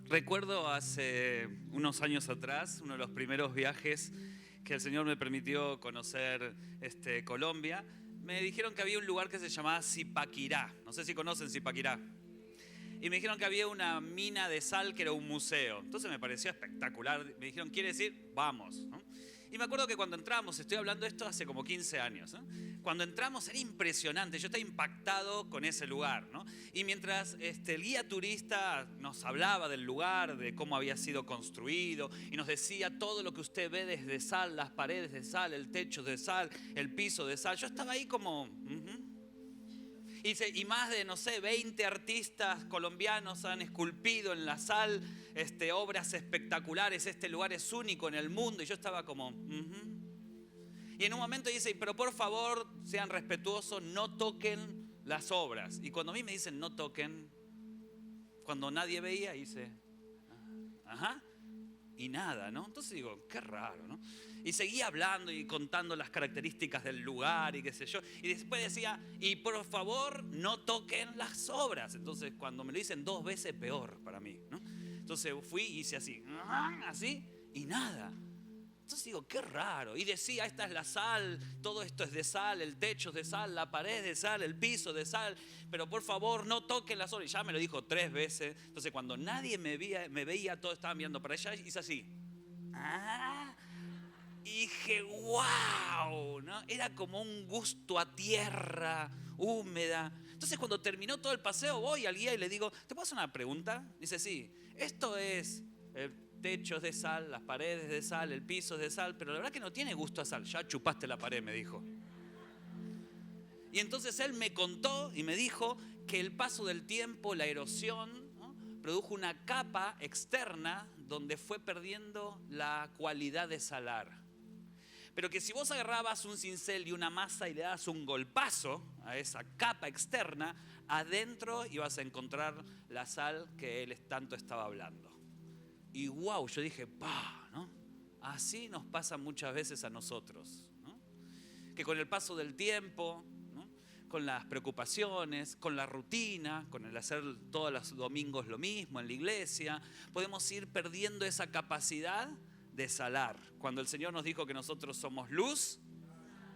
Recuerdo hace unos años atrás, uno de los primeros viajes que el Señor me permitió conocer Colombia. Me dijeron que había un lugar que se llamaba Zipaquirá. No sé si conocen Zipaquirá. Y me dijeron que había una mina de sal que era un museo. Entonces me pareció espectacular. Me dijeron, ¿quieres ir? Vamos, ¿no? Y me acuerdo que cuando entramos, estoy hablando de esto hace como 15 años, ¿no? Cuando entramos era impresionante, yo estaba impactado con ese lugar, ¿no? Y mientras el guía turista nos hablaba del lugar, de cómo había sido construido, y nos decía todo lo que usted ve desde sal, las paredes de sal, el techo de sal, el piso de sal, yo estaba ahí como... Y más de, no sé, 20 artistas colombianos han esculpido en la sal obras espectaculares. Este lugar es único en el mundo. Y yo estaba como... Y en un momento dice, pero por favor, sean respetuosos, no toquen las obras. Y cuando a mí me dicen no toquen, cuando nadie veía, dice... Ajá. Y nada, ¿no? Entonces digo, qué raro, ¿no? Y seguía hablando y contando las características del lugar y qué sé yo. Y después decía, y por favor, no toquen las obras. Entonces, cuando me lo dicen 2 veces, peor para mí, ¿no? Entonces fui y hice así, y nada. Entonces digo, qué raro. Y decía, esta es la sal, todo esto es de sal, el techo es de sal, la pared es de sal, el piso de sal. Pero por favor, no toquen las obras. Y ya me lo dijo 3 veces. Entonces cuando nadie me veía, todos estaban mirando para allá, hice así. Y dije, wow, ¿no? Era como un gusto a tierra húmeda. Entonces cuando terminó todo el paseo, voy al guía y le digo, ¿te puedo hacer una pregunta? Dice, sí, esto es... techos de sal, las paredes de sal, el piso es de sal, pero la verdad que no tiene gusto a sal. Ya chupaste la pared, me dijo. Y entonces él me contó y me dijo que el paso del tiempo, la erosión, ¿no?, produjo una capa externa donde fue perdiendo la cualidad de salar. Pero que si vos agarrabas un cincel y una masa y le dabas un golpazo a esa capa externa, adentro ibas a encontrar la sal que él tanto estaba hablando. Y wow, yo dije, ¿no? Así nos pasa muchas veces a nosotros, ¿no? Que con el paso del tiempo, ¿no?, con las preocupaciones, con la rutina, con el hacer todos los domingos lo mismo en la iglesia, podemos ir perdiendo esa capacidad de salar. Cuando el Señor nos dijo que nosotros somos luz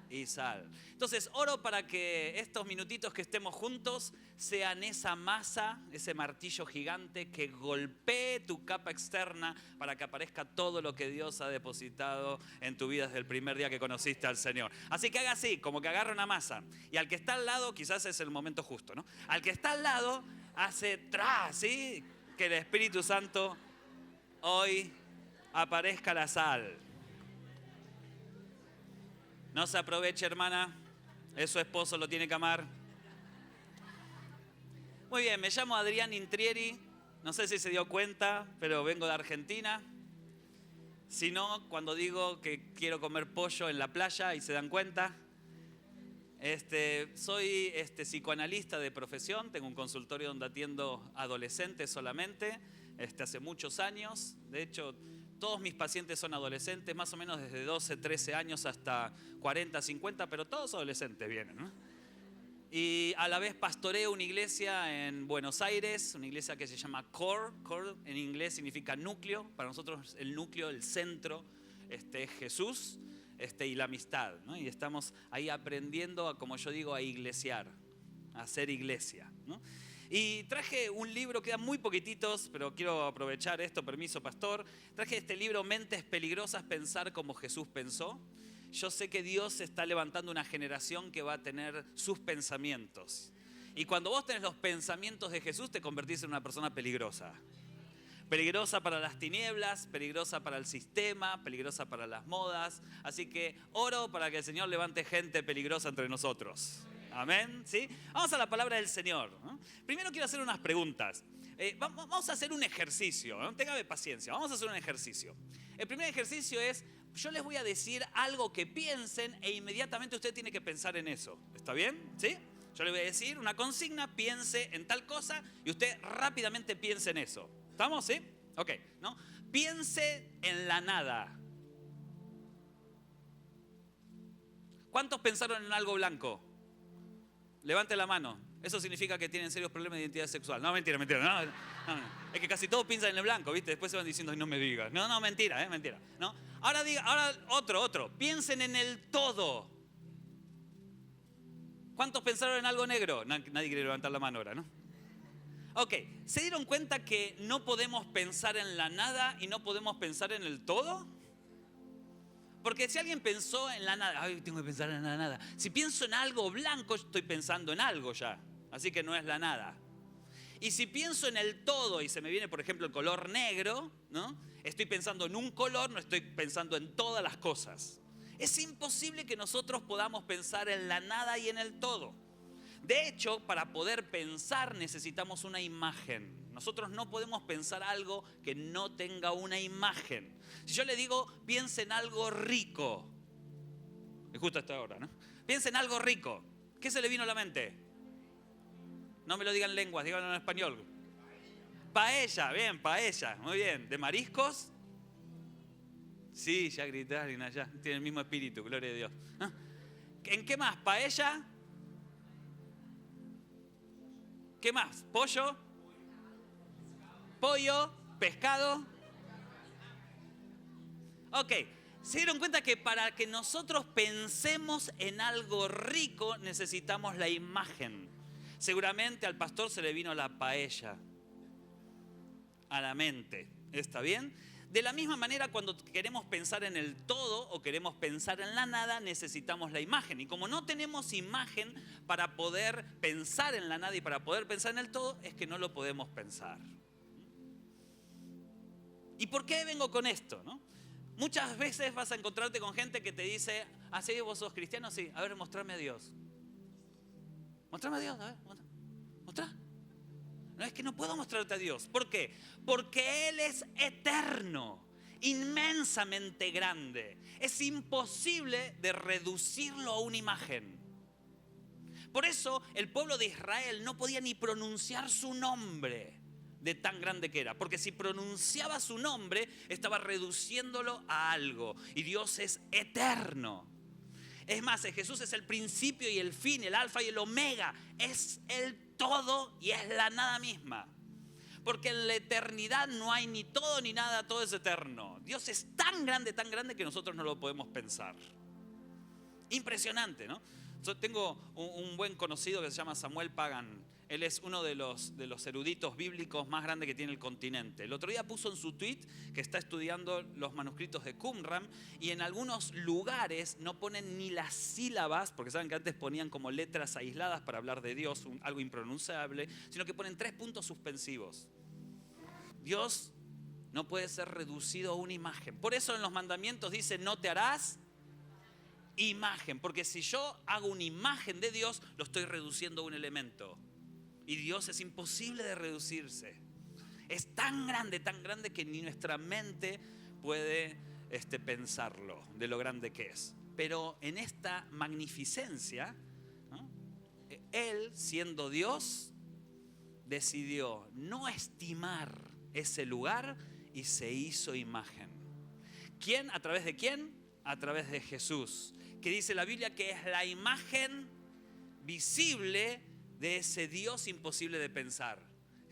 y sal. Entonces oro para que estos minutitos que estemos juntos sean esa masa, ese martillo gigante que golpee tu capa externa para que aparezca todo lo que Dios ha depositado en tu vida desde el primer día que conociste al Señor. Así que haga así, como que agarra una masa y al que está al lado, quizás es el momento justo, ¿no? Al que está al lado hace tras, ¿sí? Que el Espíritu Santo hoy aparezca la sal. No se aproveche, hermana. Es su esposo, lo tiene que amar. Muy bien, me llamo Adrián Intrieri. No sé si se dio cuenta, pero vengo de Argentina. Si no, cuando digo que quiero comer pollo en la playa y se dan cuenta. Soy psicoanalista de profesión. Tengo un consultorio donde atiendo adolescentes solamente. Hace muchos años. De hecho, todos mis pacientes son adolescentes, más o menos desde 12, 13 años hasta 40, 50, pero todos adolescentes vienen, ¿no? Y a la vez pastoreo una iglesia en Buenos Aires, una iglesia que se llama Core. Core en inglés significa núcleo. Para nosotros el núcleo, el centro, es Jesús y la amistad, ¿no? Y estamos ahí aprendiendo, como yo digo, a iglesiar, a hacer iglesia, ¿no? Y traje un libro, quedan muy poquititos, pero quiero aprovechar esto, permiso pastor. Traje este libro, Mentes Peligrosas, Pensar como Jesús Pensó. Yo sé que Dios está levantando una generación que va a tener sus pensamientos. Y cuando vos tenés los pensamientos de Jesús, te convertís en una persona peligrosa. Peligrosa para las tinieblas, peligrosa para el sistema, peligrosa para las modas. Así que oro para que el Señor levante gente peligrosa entre nosotros. Amén, ¿sí? Vamos a la palabra del Señor, ¿no? Primero quiero hacer unas preguntas. Vamos a hacer un ejercicio, ¿no? Téngame paciencia, vamos a hacer un ejercicio. El primer ejercicio es, yo les voy a decir algo que piensen e inmediatamente usted tiene que pensar en eso. ¿Está bien? ¿Sí? Yo le voy a decir una consigna, piense en tal cosa y usted rápidamente piense en eso. ¿Estamos? ¿Sí? Ok, ¿no? Piense en la nada. ¿Cuántos pensaron en algo blanco? Levante la mano. Eso significa que tienen serios problemas de identidad sexual. No, mentira. No. Es que casi todos piensan en el blanco, ¿viste? Después se van diciendo, no me digas. No, mentira. ¿No? Ahora otro. Piensen en el todo. ¿Cuántos pensaron en algo negro? Nadie quiere levantar la mano ahora, ¿no? Ok, ¿se dieron cuenta que no podemos pensar en la nada y no podemos pensar en el todo? Porque si alguien pensó en la nada, ay, tengo que pensar en la nada. Si pienso en algo blanco, estoy pensando en algo ya. Así que no es la nada. Y si pienso en el todo y se me viene, por ejemplo, el color negro, ¿no? Estoy pensando en un color, no estoy pensando en todas las cosas. Es imposible que nosotros podamos pensar en la nada y en el todo. De hecho, para poder pensar necesitamos una imagen. Nosotros no podemos pensar algo que no tenga una imagen. Si yo le digo, piensa en algo rico. Es justo a esta hora, ¿no? Piensa en algo rico. ¿Qué se le vino a la mente? No me lo digan en lenguas, díganlo en español. Paella, bien, paella. Muy bien. ¿De mariscos? Sí, ya gritaron allá. Tiene el mismo espíritu, gloria a Dios. ¿En qué más? ¿Paella? ¿Qué más? ¿Pollo? ¿Pollo? ¿Pescado? Ok, se dieron cuenta que para que nosotros pensemos en algo rico necesitamos la imagen. Seguramente al pastor se le vino la paella a la mente. ¿Está bien? De la misma manera, cuando queremos pensar en el todo o queremos pensar en la nada, necesitamos la imagen. Y como no tenemos imagen para poder pensar en la nada y para poder pensar en el todo, es que no lo podemos pensar. ¿Y por qué vengo con esto, no? Muchas veces vas a encontrarte con gente que te dice, ¿sí, vos sos cristiano? Sí, a ver, mostrame a Dios. Mostrame a Dios, a ver, mostrá. No, es que no puedo mostrarte a Dios. ¿Por qué? Porque Él es eterno, inmensamente grande. Es imposible de reducirlo a una imagen. Por eso el pueblo de Israel no podía ni pronunciar su nombre de tan grande que era. Porque si pronunciaba su nombre, estaba reduciéndolo a algo. Y Dios es eterno. Es más, Jesús es el principio y el fin, el alfa y el omega. Es el todo y es la nada misma. Porque en la eternidad no hay ni todo ni nada, todo es eterno. Dios es tan grande que nosotros no lo podemos pensar. Impresionante, ¿no? Yo tengo un buen conocido que se llama Samuel Pagan. Él es uno de los eruditos bíblicos más grandes que tiene el continente. El otro día puso en su tweet que está estudiando los manuscritos de Qumran y en algunos lugares no ponen ni las sílabas, porque saben que antes ponían como letras aisladas para hablar de Dios, algo impronunciable, sino que ponen 3 puntos suspensivos. Dios no puede ser reducido a una imagen. Por eso en los mandamientos dice, no te harás imagen, porque si yo hago una imagen de Dios, lo estoy reduciendo a un elemento. Y Dios es imposible de reducirse. Es tan grande que ni nuestra mente puede pensarlo, de lo grande que es. Pero en esta magnificencia, ¿no? Él, siendo Dios, decidió no estimar ese lugar y se hizo imagen. ¿Quién? ¿A través de quién? A través de Jesús. Que dice la Biblia que es la imagen visible de ese Dios imposible de pensar.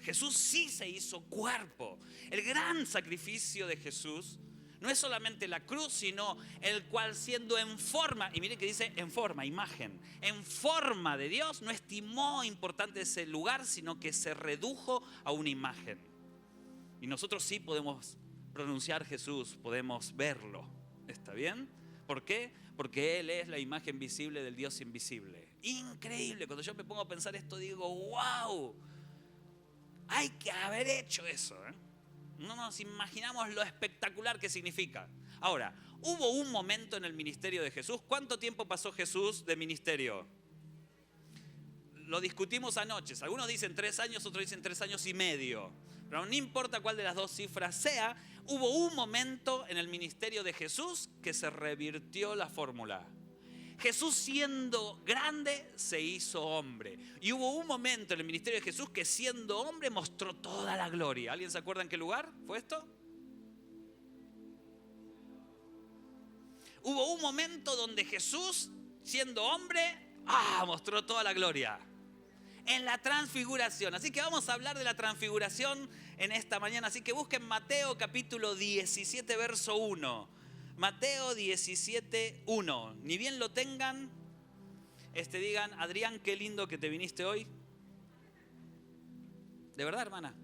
Jesús sí se hizo cuerpo. El gran sacrificio de Jesús no es solamente la cruz, sino el cual siendo en forma, y miren que dice en forma, imagen, en forma de Dios, no estimó importante ese lugar, sino que se redujo a una imagen. Y nosotros sí podemos pronunciar Jesús, podemos verlo. ¿Está bien? ¿Por qué? Porque Él es la imagen visible del Dios invisible. Increíble. Cuando yo me pongo a pensar esto, digo, wow, hay que haber hecho eso, ¿eh? No nos imaginamos lo espectacular que significa. Ahora, hubo un momento en el ministerio de Jesús. ¿Cuánto tiempo pasó Jesús de ministerio? Lo discutimos anoche. Algunos dicen 3 años, otros dicen 3 años y medio. Pero no importa cuál de las dos cifras sea, hubo un momento en el ministerio de Jesús que se revirtió la fórmula. Jesús siendo grande se hizo hombre. Y hubo un momento en el ministerio de Jesús que siendo hombre mostró toda la gloria. ¿Alguien se acuerda en qué lugar fue esto? Hubo un momento donde Jesús siendo hombre mostró toda la gloria. en la transfiguración. Así que vamos a hablar de la transfiguración en esta mañana. Así que busquen Mateo capítulo 17, verso 1. Mateo 17, 1. Ni bien lo tengan, digan, Adrián, qué lindo que te viniste hoy. ¿De verdad, hermana?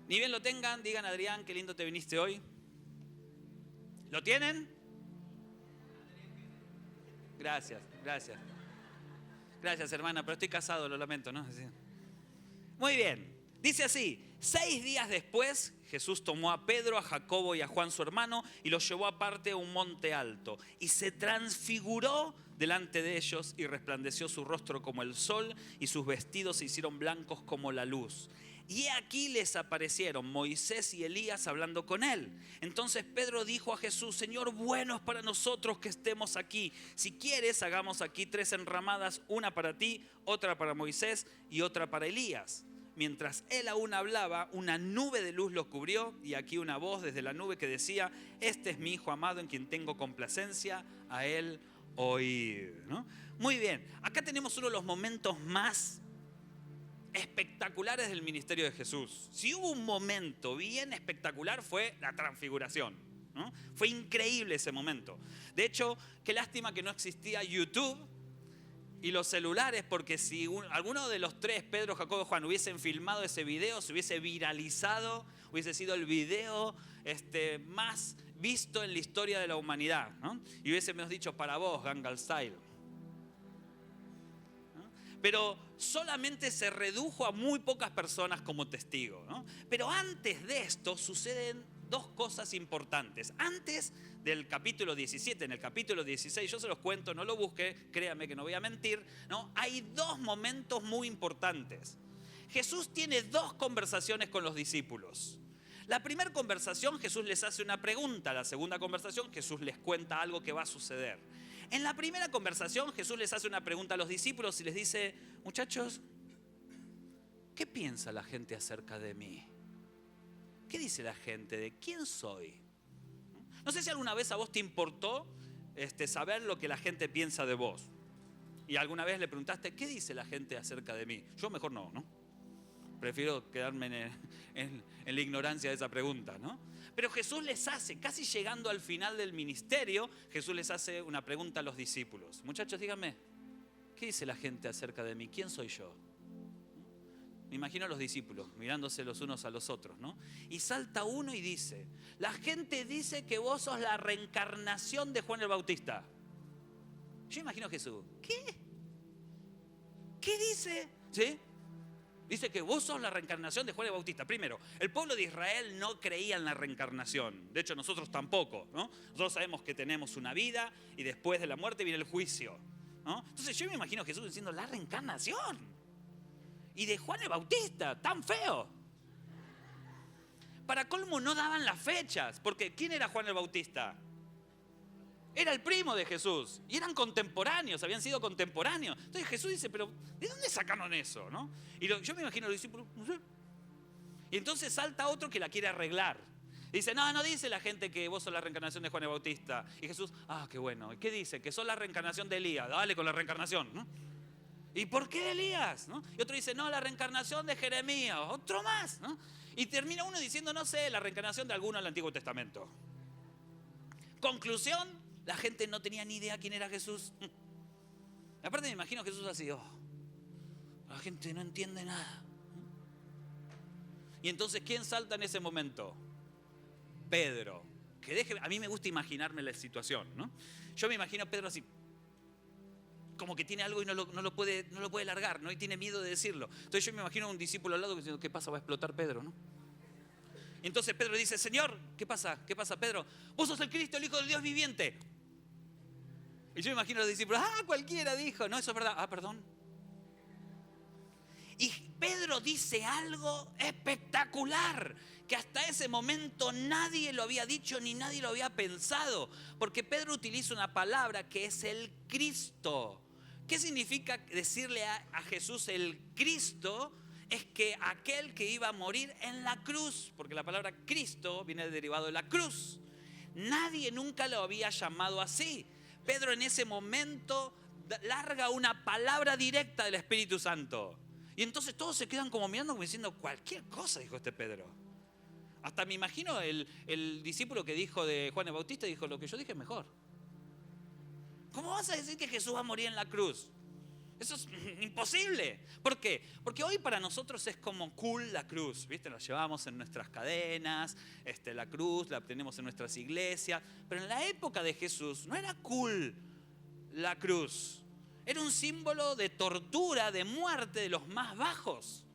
Ni bien lo tengan, digan, Adrián, qué lindo te viniste hoy. ¿Lo tienen? Gracias, gracias. Gracias, hermana, pero estoy casado, lo lamento, ¿no? Muy bien, dice así: 6 días después, Jesús tomó a Pedro, a Jacobo y a Juan su hermano y los llevó aparte a un monte alto. Y se transfiguró delante de ellos y resplandeció su rostro como el sol y sus vestidos se hicieron blancos como la luz. Y aquí les aparecieron Moisés y Elías hablando con él. Entonces Pedro dijo a Jesús: Señor, bueno es para nosotros que estemos aquí. Si quieres, hagamos aquí 3 enramadas, una para ti, otra para Moisés y otra para Elías. Mientras él aún hablaba, una nube de luz los cubrió y aquí una voz desde la nube que decía: Este es mi Hijo amado en quien tengo complacencia, a él oíd. ¿No? Muy bien, acá tenemos uno de los momentos más espectaculares del ministerio de Jesús. Si hubo un momento bien espectacular fue la transfiguración, ¿no? Fue increíble ese momento. De hecho, qué lástima que no existía YouTube y los celulares, porque si alguno de los 3, Pedro, Jacobo y Juan, hubiesen filmado ese video, se hubiese viralizado, hubiese sido el video más visto en la historia de la humanidad, ¿no? Y hubiésemos dicho: para vos, Gangnam Style. Pero solamente se redujo a muy pocas personas como testigo, ¿no? Pero antes de esto suceden 2 cosas importantes. Antes del capítulo 17, en el capítulo 16, yo se los cuento, no lo busque, créame que no voy a mentir, ¿no? Hay 2 momentos muy importantes. Jesús tiene 2 conversaciones con los discípulos. La primera conversación, Jesús les hace una pregunta. La segunda conversación, Jesús les cuenta algo que va a suceder. En la primera conversación, Jesús les hace una pregunta a los discípulos y les dice: muchachos, ¿qué piensa la gente acerca de mí? ¿Qué dice la gente de quién soy? No sé si alguna vez a vos te importó saber lo que la gente piensa de vos. Y alguna vez le preguntaste: ¿qué dice la gente acerca de mí? Yo mejor no. Prefiero quedarme en la ignorancia de esa pregunta, ¿no? Pero Jesús les hace, casi llegando al final del ministerio, Jesús les hace una pregunta a los discípulos. Muchachos, díganme, ¿qué dice la gente acerca de mí? ¿Quién soy yo? Me imagino a los discípulos mirándose los unos a los otros, ¿no? Y salta uno y dice: la gente dice que vos sos la reencarnación de Juan el Bautista. Yo imagino a Jesús: ¿qué? ¿Qué dice? ¿Sí? Dice que vos sos la reencarnación de Juan el Bautista. Primero, el pueblo de Israel no creía en la reencarnación. De hecho, nosotros tampoco, ¿no? Nosotros sabemos que tenemos una vida y después de la muerte viene el juicio, ¿no? Entonces yo me imagino a Jesús diciendo: la reencarnación. Y de Juan el Bautista, tan feo. Para colmo no daban las fechas, porque ¿quién era Juan el Bautista? Era el primo de Jesús y eran contemporáneos, habían sido contemporáneos. Entonces Jesús dice: pero ¿de dónde sacaron eso? ¿No? Y yo me imagino a los discípulos, no sé. Y entonces salta otro que la quiere arreglar. Y dice: no dice la gente que vos sos la reencarnación de Juan el Bautista. Y Jesús: qué bueno. ¿Y qué dice? Que sos la reencarnación de Elías. Dale con la reencarnación, ¿no? ¿Y por qué Elías? ¿No? Y otro dice: no, la reencarnación de Jeremías. Otro más, ¿no? Y termina uno diciendo: no sé, la reencarnación de alguno del Antiguo Testamento. Conclusión: la gente no tenía ni idea quién era Jesús. Aparte me imagino a Jesús así: la gente no entiende nada. Y entonces, ¿quién salta en ese momento? Pedro. A mí me gusta imaginarme la situación, ¿no? Yo me imagino a Pedro así, como que tiene algo y no lo puede largar, ¿no? Y tiene miedo de decirlo. Entonces yo me imagino a un discípulo al lado diciendo: ¿qué pasa? Va a explotar Pedro, ¿no? Y entonces Pedro dice: Señor, ¿qué pasa? ¿Qué pasa, Pedro? Vos sos el Cristo, el Hijo del Dios viviente. Y yo me imagino a los discípulos: cualquiera dijo. No, eso es verdad. Perdón. Y Pedro dice algo espectacular, que hasta ese momento nadie lo había dicho ni nadie lo había pensado. Porque Pedro utiliza una palabra que es el Cristo. ¿Qué significa decirle a Jesús el Cristo? Es que aquel que iba a morir en la cruz, porque la palabra Cristo viene derivado de la cruz. Nadie nunca lo había llamado así. Pedro en ese momento larga una palabra directa del Espíritu Santo. Y entonces todos se quedan como mirando, como diciendo, cualquier cosa dijo este Pedro. Hasta me imagino el discípulo que dijo de Juan el Bautista, dijo, lo que yo dije es mejor. ¿Cómo vas a decir que Jesús va a morir en la cruz? Eso es imposible. ¿Por qué? Porque hoy para nosotros es como cool la cruz, ¿viste? La llevamos en nuestras cadenas, la cruz la tenemos en nuestras iglesias. Pero en la época de Jesús no era cool la cruz. Era un símbolo de tortura, de muerte de los más bajos.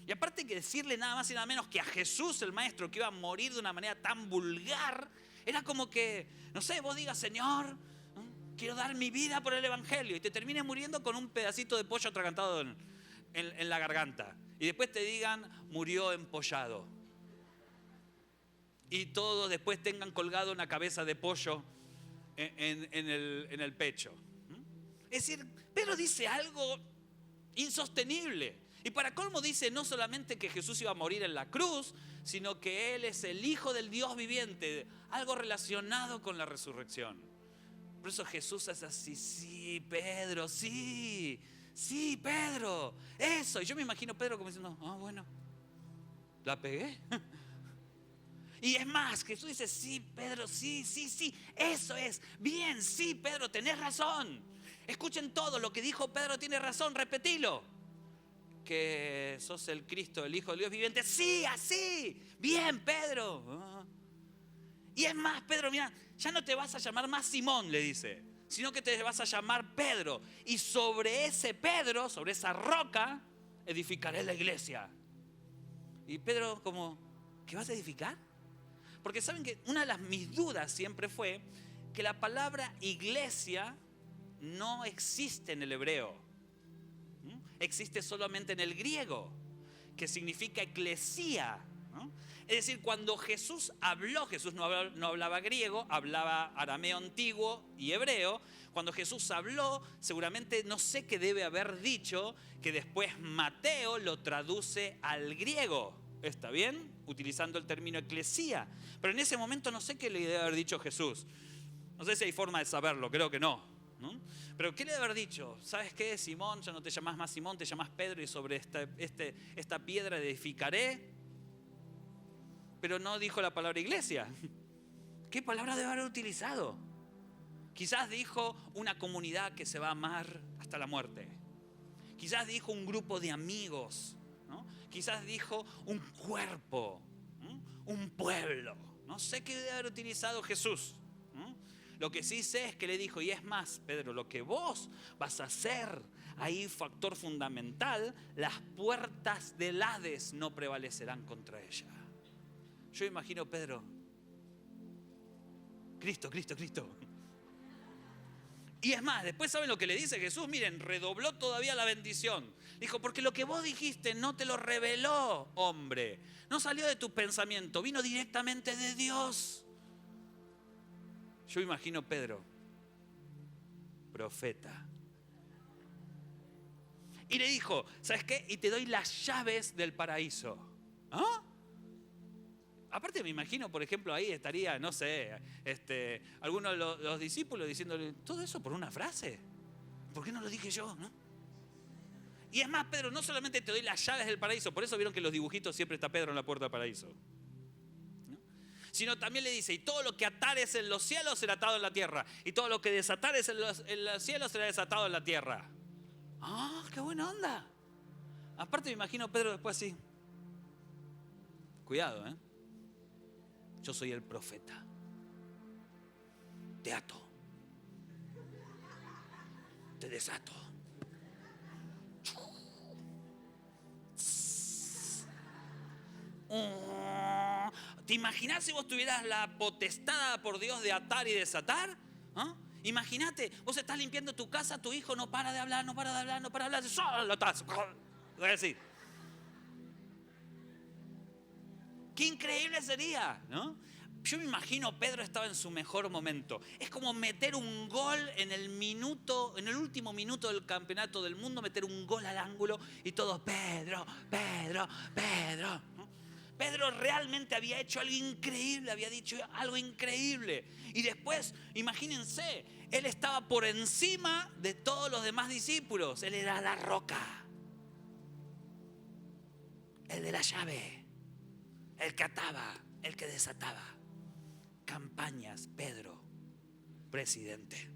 Y aparte que decirle nada más y nada menos que a Jesús, el maestro, que iba a morir de una manera tan vulgar, era como que, no sé, vos digas, Señor, quiero dar mi vida por el evangelio, y te termines muriendo con un pedacito de pollo atragantado en la garganta. Y después te digan, murió empollado. Y todos después tengan colgado una cabeza de pollo en el pecho. Es decir, Pedro dice algo insostenible. Y para colmo dice no solamente que Jesús iba a morir en la cruz, sino que Él es el Hijo del Dios viviente, algo relacionado con la resurrección. Por eso Jesús es así, sí, Pedro, sí, Pedro, eso. Y yo me imagino a Pedro como diciendo, bueno, ¿la pegué? Y es más, Jesús dice, sí, Pedro, sí, eso es, bien, sí, Pedro, tenés razón. Escuchen todo, lo que dijo Pedro tiene razón, repetilo. Que sos el Cristo, el Hijo del Dios viviente, sí, así, bien, Pedro. Y es más, Pedro, mira, ya no te vas a llamar más Simón, le dice, sino que te vas a llamar Pedro. Y sobre ese Pedro, sobre esa roca, edificaré la iglesia. Y Pedro como, ¿qué vas a edificar? Porque saben que una de mis dudas siempre fue que la palabra iglesia no existe en el hebreo. Existe solamente en el griego, que significa eclesía. Es decir, cuando Jesús habló, Jesús no hablaba griego, hablaba arameo antiguo y hebreo. Cuando Jesús habló, seguramente no sé qué debe haber dicho, que después Mateo lo traduce al griego. ¿Está bien? Utilizando el término eclesía. Pero en ese momento no sé qué le debe haber dicho Jesús. No sé si hay forma de saberlo, creo que no. Pero ¿qué le debe haber dicho? ¿Sabes qué, Simón? Ya no te llamas más Simón, te llamas Pedro, y sobre esta piedra edificaré. Pero no dijo la palabra iglesia. ¿Qué palabra debe haber utilizado? Quizás dijo una comunidad que se va a amar hasta la muerte. Quizás dijo un grupo de amigos, ¿no? Quizás dijo un cuerpo, ¿no? Un pueblo. No sé qué debe haber utilizado Jesús. Lo que sí sé es que le dijo, y es más, Pedro, lo que vos vas a hacer, ahí factor fundamental, las puertas del Hades no prevalecerán contra ella. Yo imagino Pedro, Cristo. Y es más, después ¿saben lo que le dice Jesús? Miren, redobló todavía la bendición. Dijo, porque lo que vos dijiste no te lo reveló, hombre. No salió de tu pensamiento, vino directamente de Dios. Yo imagino Pedro, profeta. Y le dijo, ¿sabes qué? Y te doy las llaves del paraíso. ¿Ah? Aparte me imagino, por ejemplo, ahí estaría, no sé, algunos de los discípulos diciéndole, ¿todo eso por una frase? ¿Por qué no lo dije yo? ¿No? Y es más, Pedro, no solamente te doy las llaves del paraíso, por eso vieron que en los dibujitos siempre está Pedro en la puerta del paraíso. Sino también le dice, y todo lo que atares en los cielos será atado en la tierra, y todo lo que desatares en los cielos será desatado en la tierra. ¡Ah, qué buena onda! Aparte me imagino a Pedro después así. Cuidado, yo soy el profeta. Te ato. Te desato. ¿Te imaginás si vos tuvieras la potestad por Dios de atar y desatar? Imagínate, vos estás limpiando tu casa, tu hijo no para de hablar, solo lo atás. Voy a decir. Qué increíble sería, ¿no? Yo me imagino Pedro estaba en su mejor momento. Es como meter un gol en el último minuto del campeonato del mundo, meter un gol al ángulo y todos, Pedro. Pedro realmente había hecho algo increíble, había dicho algo increíble. Y después, imagínense, él estaba por encima de todos los demás discípulos. Él era la roca, el de la llave, el que ataba, el que desataba. Campañas, Pedro, presidente.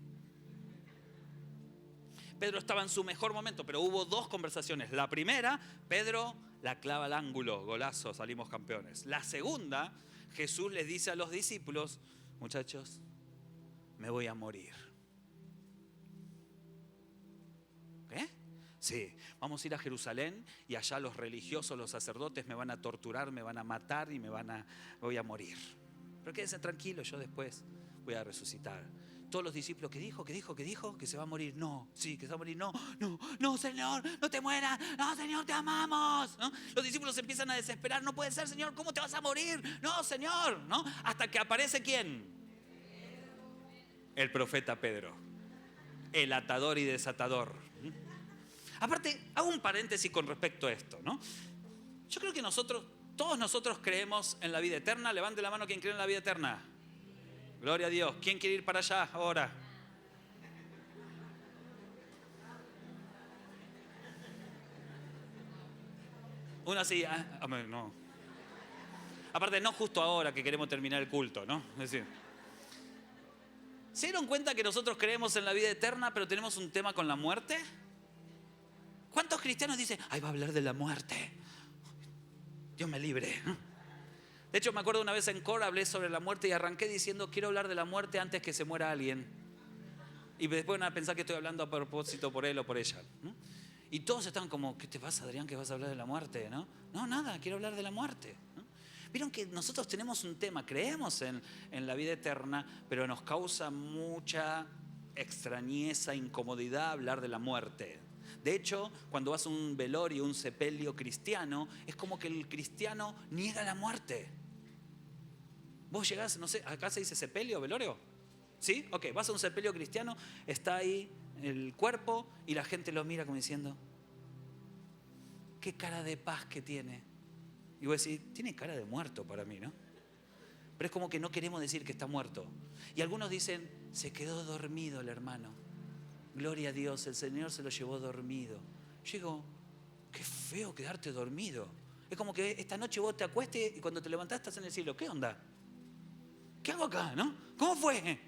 Pedro estaba en su mejor momento, pero hubo dos conversaciones. La primera, Pedro la clava al ángulo, golazo, salimos campeones. La segunda, Jesús les dice a los discípulos, muchachos, me voy a morir. ¿Qué? Sí, vamos a ir a Jerusalén y allá los religiosos, los sacerdotes me van a torturar, me van a matar y voy a morir. Pero quédense tranquilos, yo después voy a resucitar. Todos los discípulos, ¿qué dijo? Que se va a morir. No, sí, que se va a morir. No, Señor, no te mueras. No, Señor, te amamos. ¿No? Los discípulos empiezan a desesperar. No puede ser, Señor, ¿cómo te vas a morir? No, Señor, ¿no? Hasta que aparece ¿quién? El profeta Pedro, el atador y desatador. Aparte, hago un paréntesis con respecto a esto, ¿no? Yo creo que todos nosotros creemos en la vida eterna. Levante la mano quien cree en la vida eterna. Gloria a Dios. ¿Quién quiere ir para allá ahora? Uno así, no. Aparte, no justo ahora que queremos terminar el culto, ¿no? Es decir, ¿se dieron cuenta que nosotros creemos en la vida eterna, pero tenemos un tema con la muerte? ¿Cuántos cristianos dicen, ay, va a hablar de la muerte? Dios me libre. De hecho, me acuerdo una vez en Cora hablé sobre la muerte y arranqué diciendo, quiero hablar de la muerte antes que se muera alguien. Y después van a pensar que estoy hablando a propósito por él o por ella, ¿no? Y todos están como, ¿qué te pasa, Adrián, que vas a hablar de la muerte? No, nada, quiero hablar de la muerte, ¿no? Vieron que nosotros tenemos un tema, creemos en la vida eterna, pero nos causa mucha extrañeza, incomodidad hablar de la muerte. De hecho, cuando vas a un velorio, un sepelio cristiano, es como que el cristiano niega la muerte. Vos llegás, no sé, acá se dice sepelio, velorio. ¿Sí? Ok, vas a un sepelio cristiano, está ahí el cuerpo y la gente lo mira como diciendo, qué cara de paz que tiene. Y vos decís, tiene cara de muerto para mí, ¿no? Pero es como que no queremos decir que está muerto. Y algunos dicen, se quedó dormido el hermano. Gloria a Dios, el Señor se lo llevó dormido. Yo digo, qué feo quedarte dormido. Es como que esta noche vos te acuestes y cuando te levantás estás en el cielo. ¿Qué onda? ¿Qué hago acá, no? ¿Cómo fue?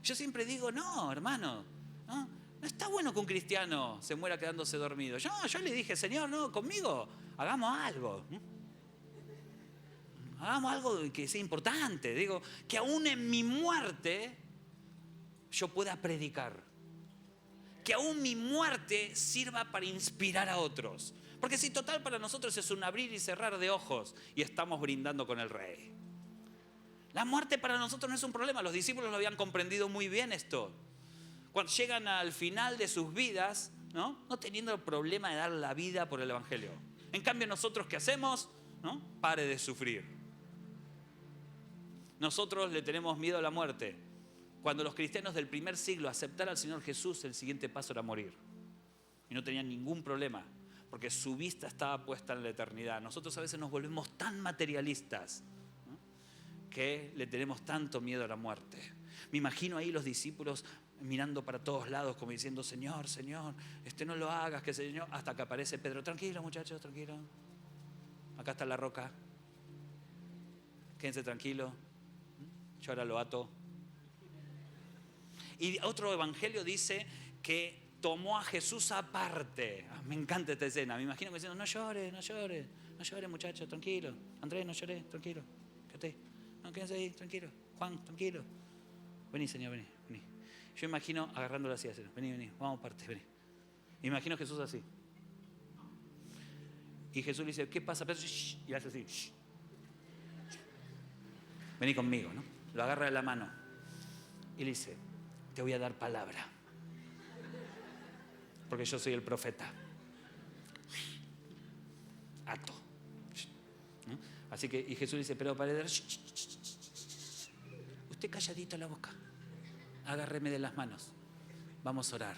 Yo siempre digo, no, hermano, no está bueno que un cristiano se muera quedándose dormido. Yo le dije, Señor, no, conmigo, hagamos algo. Hagamos algo que sea importante. Digo, que aún en mi muerte yo pueda predicar. Que aún mi muerte sirva para inspirar a otros. Porque si total para nosotros es un abrir y cerrar de ojos y estamos brindando con el Rey. La muerte para nosotros no es un problema. Los discípulos lo habían comprendido muy bien esto. Cuando llegan al final de sus vidas, no teniendo el problema de dar la vida por el Evangelio. En cambio nosotros, ¿qué hacemos? ¿No? Pare de sufrir. Nosotros le tenemos miedo a la muerte. Cuando los cristianos del primer siglo aceptaron al Señor Jesús, el siguiente paso era morir. Y no tenían ningún problema, porque su vista estaba puesta en la eternidad. Nosotros a veces nos volvemos tan materialistas, ¿no?, que le tenemos tanto miedo a la muerte. Me imagino ahí los discípulos mirando para todos lados, como diciendo, Señor, no lo hagas, que Señor, hasta que aparece Pedro. Tranquilo, muchachos, tranquilo. Acá está la roca. Quédense tranquilos. Yo ahora lo ato. Y otro evangelio dice que tomó a Jesús aparte. Me encanta esta escena. Me imagino que diciendo, no llores, muchacho, tranquilo. Andrés, no llores, tranquilo. Quédate. No, quédense ahí, tranquilo. Juan, tranquilo. Vení, Señor, vení. Yo imagino agarrándolo así, vení, vamos aparte, vení. Imagino a Jesús así. Y Jesús le dice, ¿qué pasa, Pedro? Y hace así. Vení conmigo, ¿no? Lo agarra de la mano. Y le dice, te voy a dar palabra. Porque yo soy el profeta. Ato. ¿No? Así que, y Jesús dice, pero para usted calladito la boca. Agárreme de las manos. Vamos a orar.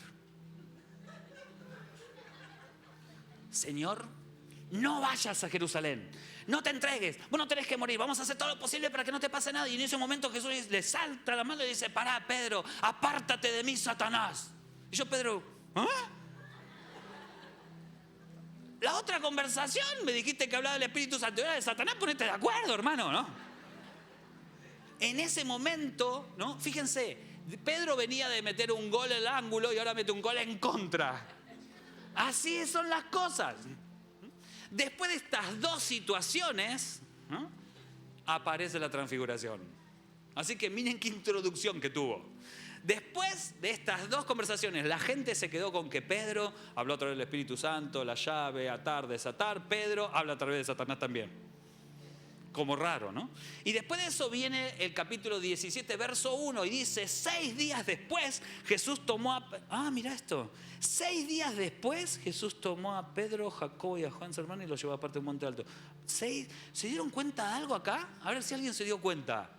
Señor, no vayas a Jerusalén, no te entregues, vos no tenés que morir, vamos a hacer todo lo posible para que no te pase nada. Y en ese momento Jesús le salta la mano y dice, pará, Pedro, apártate de mí, Satanás. Y yo, Pedro, ¿ah? La otra conversación me dijiste que hablaba del Espíritu Santo, era de Satanás, ponete de acuerdo, hermano, ¿no? En ese momento, ¿no? Fíjense, Pedro venía de meter un gol en el ángulo y ahora mete un gol en contra. Así son las cosas. Después de estas dos situaciones, ¿no?, aparece la transfiguración. Así que miren qué introducción que tuvo. Después de estas dos conversaciones, la gente se quedó con que Pedro habló a través del Espíritu Santo, la llave, atar, desatar. Pedro habla a través de Satanás también. Como raro, ¿no? Y después de eso viene el capítulo 17, verso 1, y dice, 6 días después Jesús tomó a... mira esto. 6 días después Jesús tomó a Pedro, Jacobo y a Juan, su hermano, y los llevó aparte de un monte alto. ¿Se dieron cuenta de algo acá? A ver si alguien se dio cuenta.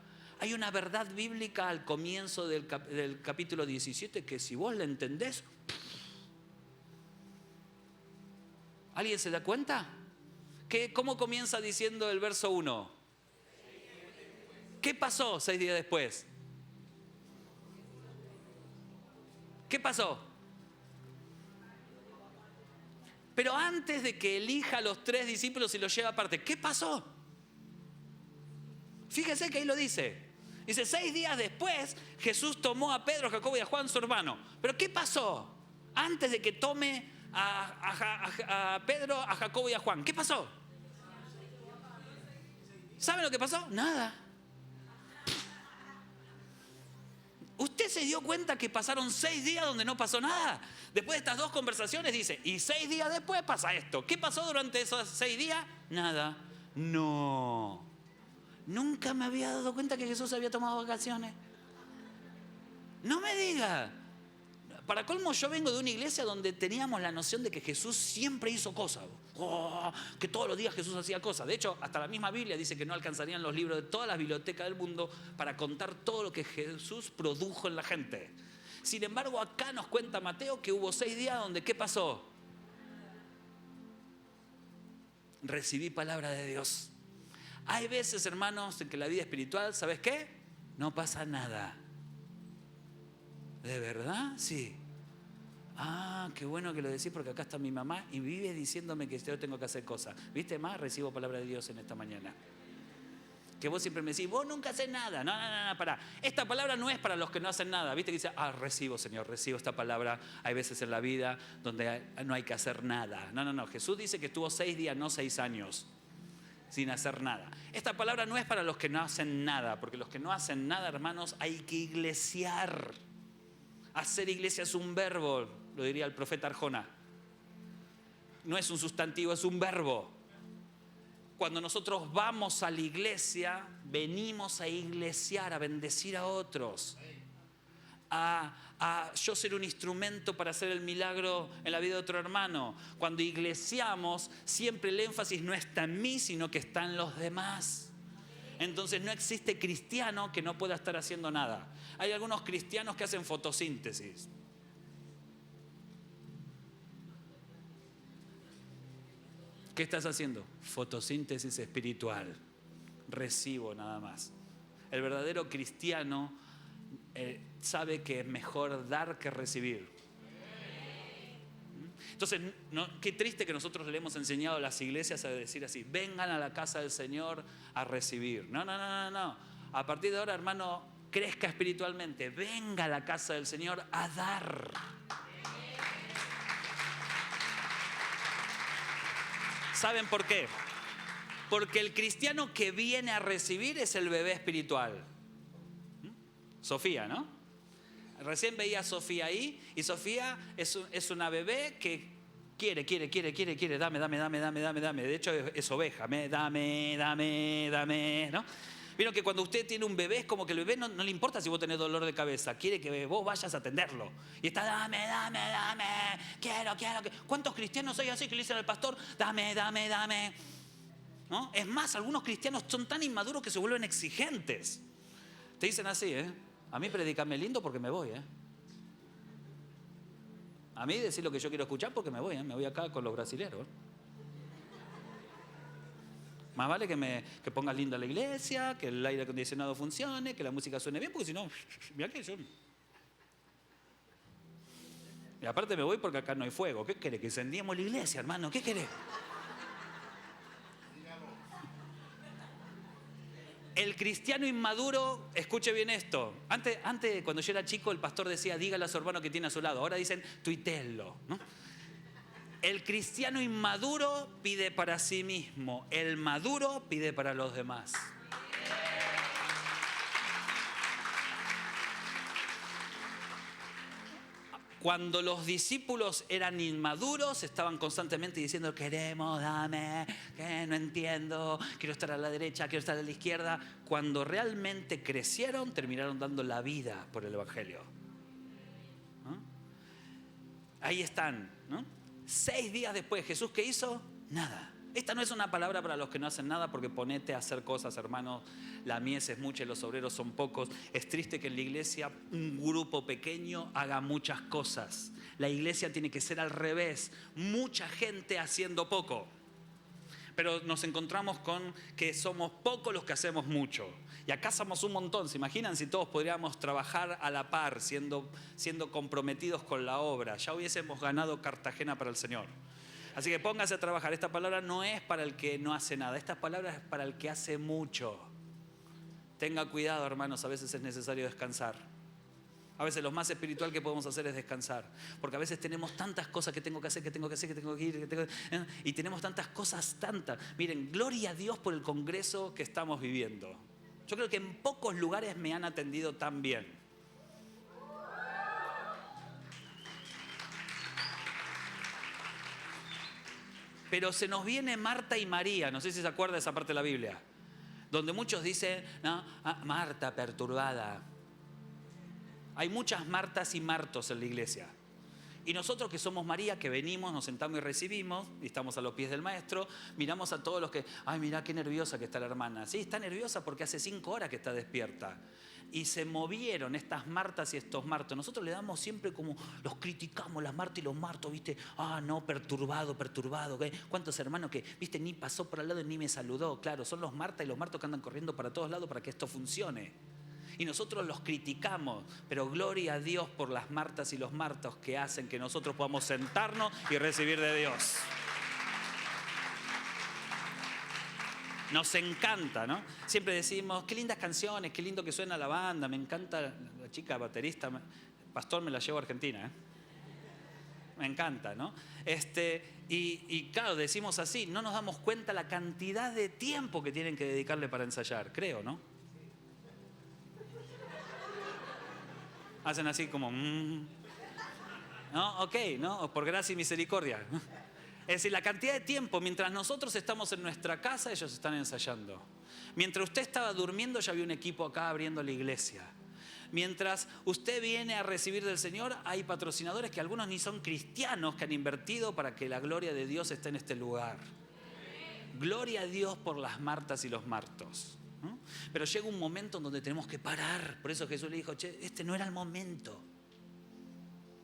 Hay una verdad bíblica al comienzo del capítulo 17 que si vos la entendés... ¿Alguien se da cuenta? ¿Cómo comienza diciendo el verso 1? ¿Qué pasó 6 días después? ¿Qué pasó? Pero antes de que elija a los 3 discípulos y los lleve aparte, ¿qué pasó? Fíjese que ahí lo dice. Dice, 6 días después Jesús tomó a Pedro, a Jacobo y a Juan, su hermano. ¿Pero qué pasó? Antes de que tome a Pedro, a Jacobo y a Juan, ¿qué pasó? ¿Saben lo que pasó? Nada. ¿Usted se dio cuenta que pasaron 6 días donde no pasó nada? Después de estas dos conversaciones dice, y 6 días después pasa esto. ¿Qué pasó durante esos 6 días? Nada. No. Nunca me había dado cuenta que Jesús había tomado vacaciones. No me diga. Para colmo, yo vengo de una iglesia donde teníamos la noción de que Jesús siempre hizo cosas. Que todos los días Jesús hacía cosas. De hecho, hasta la misma Biblia dice que no alcanzarían los libros de todas las bibliotecas del mundo para contar todo lo que Jesús produjo en la gente. Sin embargo, acá nos cuenta Mateo que hubo 6 días donde ¿qué pasó? Recibí palabra de Dios. Hay veces, hermanos, en que la vida espiritual, ¿sabes qué? No pasa nada. ¿De verdad? Sí. Qué bueno que lo decís porque acá está mi mamá y vive diciéndome que yo tengo que hacer cosas. ¿Viste, más? Recibo palabra de Dios en esta mañana. Que vos siempre me decís, vos nunca haces nada. No, pará. Esta palabra no es para los que no hacen nada. ¿Viste? Que dice, recibo, Señor, recibo esta palabra. Hay veces en la vida donde no hay que hacer nada. No. Jesús dice que estuvo 6 días, no 6 años, sin hacer nada. Esta palabra no es para los que no hacen nada, porque los que no hacen nada, hermanos, hay que iglesiar. Hacer iglesia es un verbo, lo diría el profeta Arjona. No es un sustantivo, es un verbo. Cuando nosotros vamos a la iglesia, venimos a iglesiar, a bendecir a otros. A yo ser un instrumento para hacer el milagro en la vida de otro hermano. Cuando iglesiamos, siempre el énfasis no está en mí, sino que está en los demás. Entonces no existe cristiano que no pueda estar haciendo nada. Hay algunos cristianos que hacen fotosíntesis. ¿Qué estás haciendo? Fotosíntesis espiritual. Recibo nada más. El verdadero cristiano sabe que es mejor dar que recibir. Entonces, qué triste que nosotros le hemos enseñado a las iglesias a decir así, vengan a la casa del Señor a recibir. No. A partir de ahora, hermano, crezca espiritualmente. Venga a la casa del Señor a dar. ¿Saben por qué? Porque el cristiano que viene a recibir es el bebé espiritual. Sofía, ¿no? Recién veía a Sofía ahí y Sofía es una bebé que quiere, dame. De hecho es oveja, dame, ¿no? Vieron que cuando usted tiene un bebé es como que el bebé no le importa si vos tenés dolor de cabeza, quiere que vos vayas a atenderlo. Y está, dame, quiero. ¿Cuántos cristianos hay así que le dicen al pastor, dame? ¿No? Es más, algunos cristianos son tan inmaduros que se vuelven exigentes. Te dicen así, a mí predícame lindo porque me voy, A mí decir lo que yo quiero escuchar porque me voy acá con los brasileros. Más vale que pongas linda la iglesia, que el aire acondicionado funcione, que la música suene bien, porque si no, mirá que yo... Y aparte me voy porque acá no hay fuego. ¿Qué querés? Que incendiemos la iglesia, hermano. ¿Qué querés? El cristiano inmaduro, escuche bien esto. Antes, cuando yo era chico, el pastor decía, dígale a su hermano que tiene a su lado. Ahora dicen, tuiteenlo, ¿no? El cristiano inmaduro pide para sí mismo. El maduro pide para los demás. Cuando los discípulos eran inmaduros, estaban constantemente diciendo, queremos, dame, que no entiendo, quiero estar a la derecha, quiero estar a la izquierda. Cuando realmente crecieron, terminaron dando la vida por el Evangelio. ¿No? Ahí están, ¿no? 6 días después, ¿Jesús qué hizo? Nada. Esta no es una palabra para los que no hacen nada, porque ponete a hacer cosas, hermano. La mies es mucha y los obreros son pocos. Es triste que en la iglesia un grupo pequeño haga muchas cosas. La iglesia tiene que ser al revés. Mucha gente haciendo poco. Pero nos encontramos con que somos pocos los que hacemos mucho. Y acá somos un montón. ¿Se imaginan si todos podríamos trabajar a la par, siendo comprometidos con la obra? Ya hubiésemos ganado Cartagena para el Señor. Así que póngase a trabajar. Esta palabra no es para el que no hace nada. Esta palabra es para el que hace mucho. Tenga cuidado, hermanos. A veces es necesario descansar. A veces lo más espiritual que podemos hacer es descansar. Porque a veces tenemos tantas cosas que tengo que hacer, que tengo que ir. Y tenemos tantas cosas, Miren, gloria a Dios por el congreso que estamos viviendo. Yo creo que en pocos lugares me han atendido tan bien. Pero se nos viene Marta y María, no sé si se acuerda de esa parte de la Biblia, donde muchos dicen, no, Marta perturbada. Hay muchas Martas y Martos en la iglesia. Y nosotros que somos María, que venimos, nos sentamos y recibimos, y estamos a los pies del maestro, miramos a todos los que, ay, mirá qué nerviosa que está la hermana. Sí, está nerviosa porque hace 5 horas que está despierta. Y se movieron estas Martas y estos Martos. Nosotros le damos siempre como, los criticamos, las Martas y los Martos, ¿viste? No, perturbado. ¿Qué? ¿Cuántos hermanos que, viste, ni pasó por al lado y ni me saludó? Claro, son los Martas y los Martos que andan corriendo para todos lados para que esto funcione. Y nosotros los criticamos, pero gloria a Dios por las Martas y los Martos que hacen que nosotros podamos sentarnos y recibir de Dios. Nos encanta, ¿no? Siempre decimos, qué lindas canciones, qué lindo que suena la banda, me encanta la chica baterista. Pastor, me la llevo a Argentina, ¿eh? Me encanta, ¿no? Y claro, decimos así, no nos damos cuenta la cantidad de tiempo que tienen que dedicarle para ensayar, creo, ¿no? Hacen así como, ¿no? Ok, ¿no? Por gracia y misericordia. Es decir, la cantidad de tiempo, mientras nosotros estamos en nuestra casa, ellos están ensayando. Mientras usted estaba durmiendo, ya había un equipo acá abriendo la iglesia. Mientras usted viene a recibir del Señor, hay patrocinadores que algunos ni son cristianos, que han invertido para que la gloria de Dios esté en este lugar. Gloria a Dios por las Martas y los Martos, ¿no? Pero llega un momento en donde tenemos que parar. Por eso Jesús le dijo, che, este no era el momento.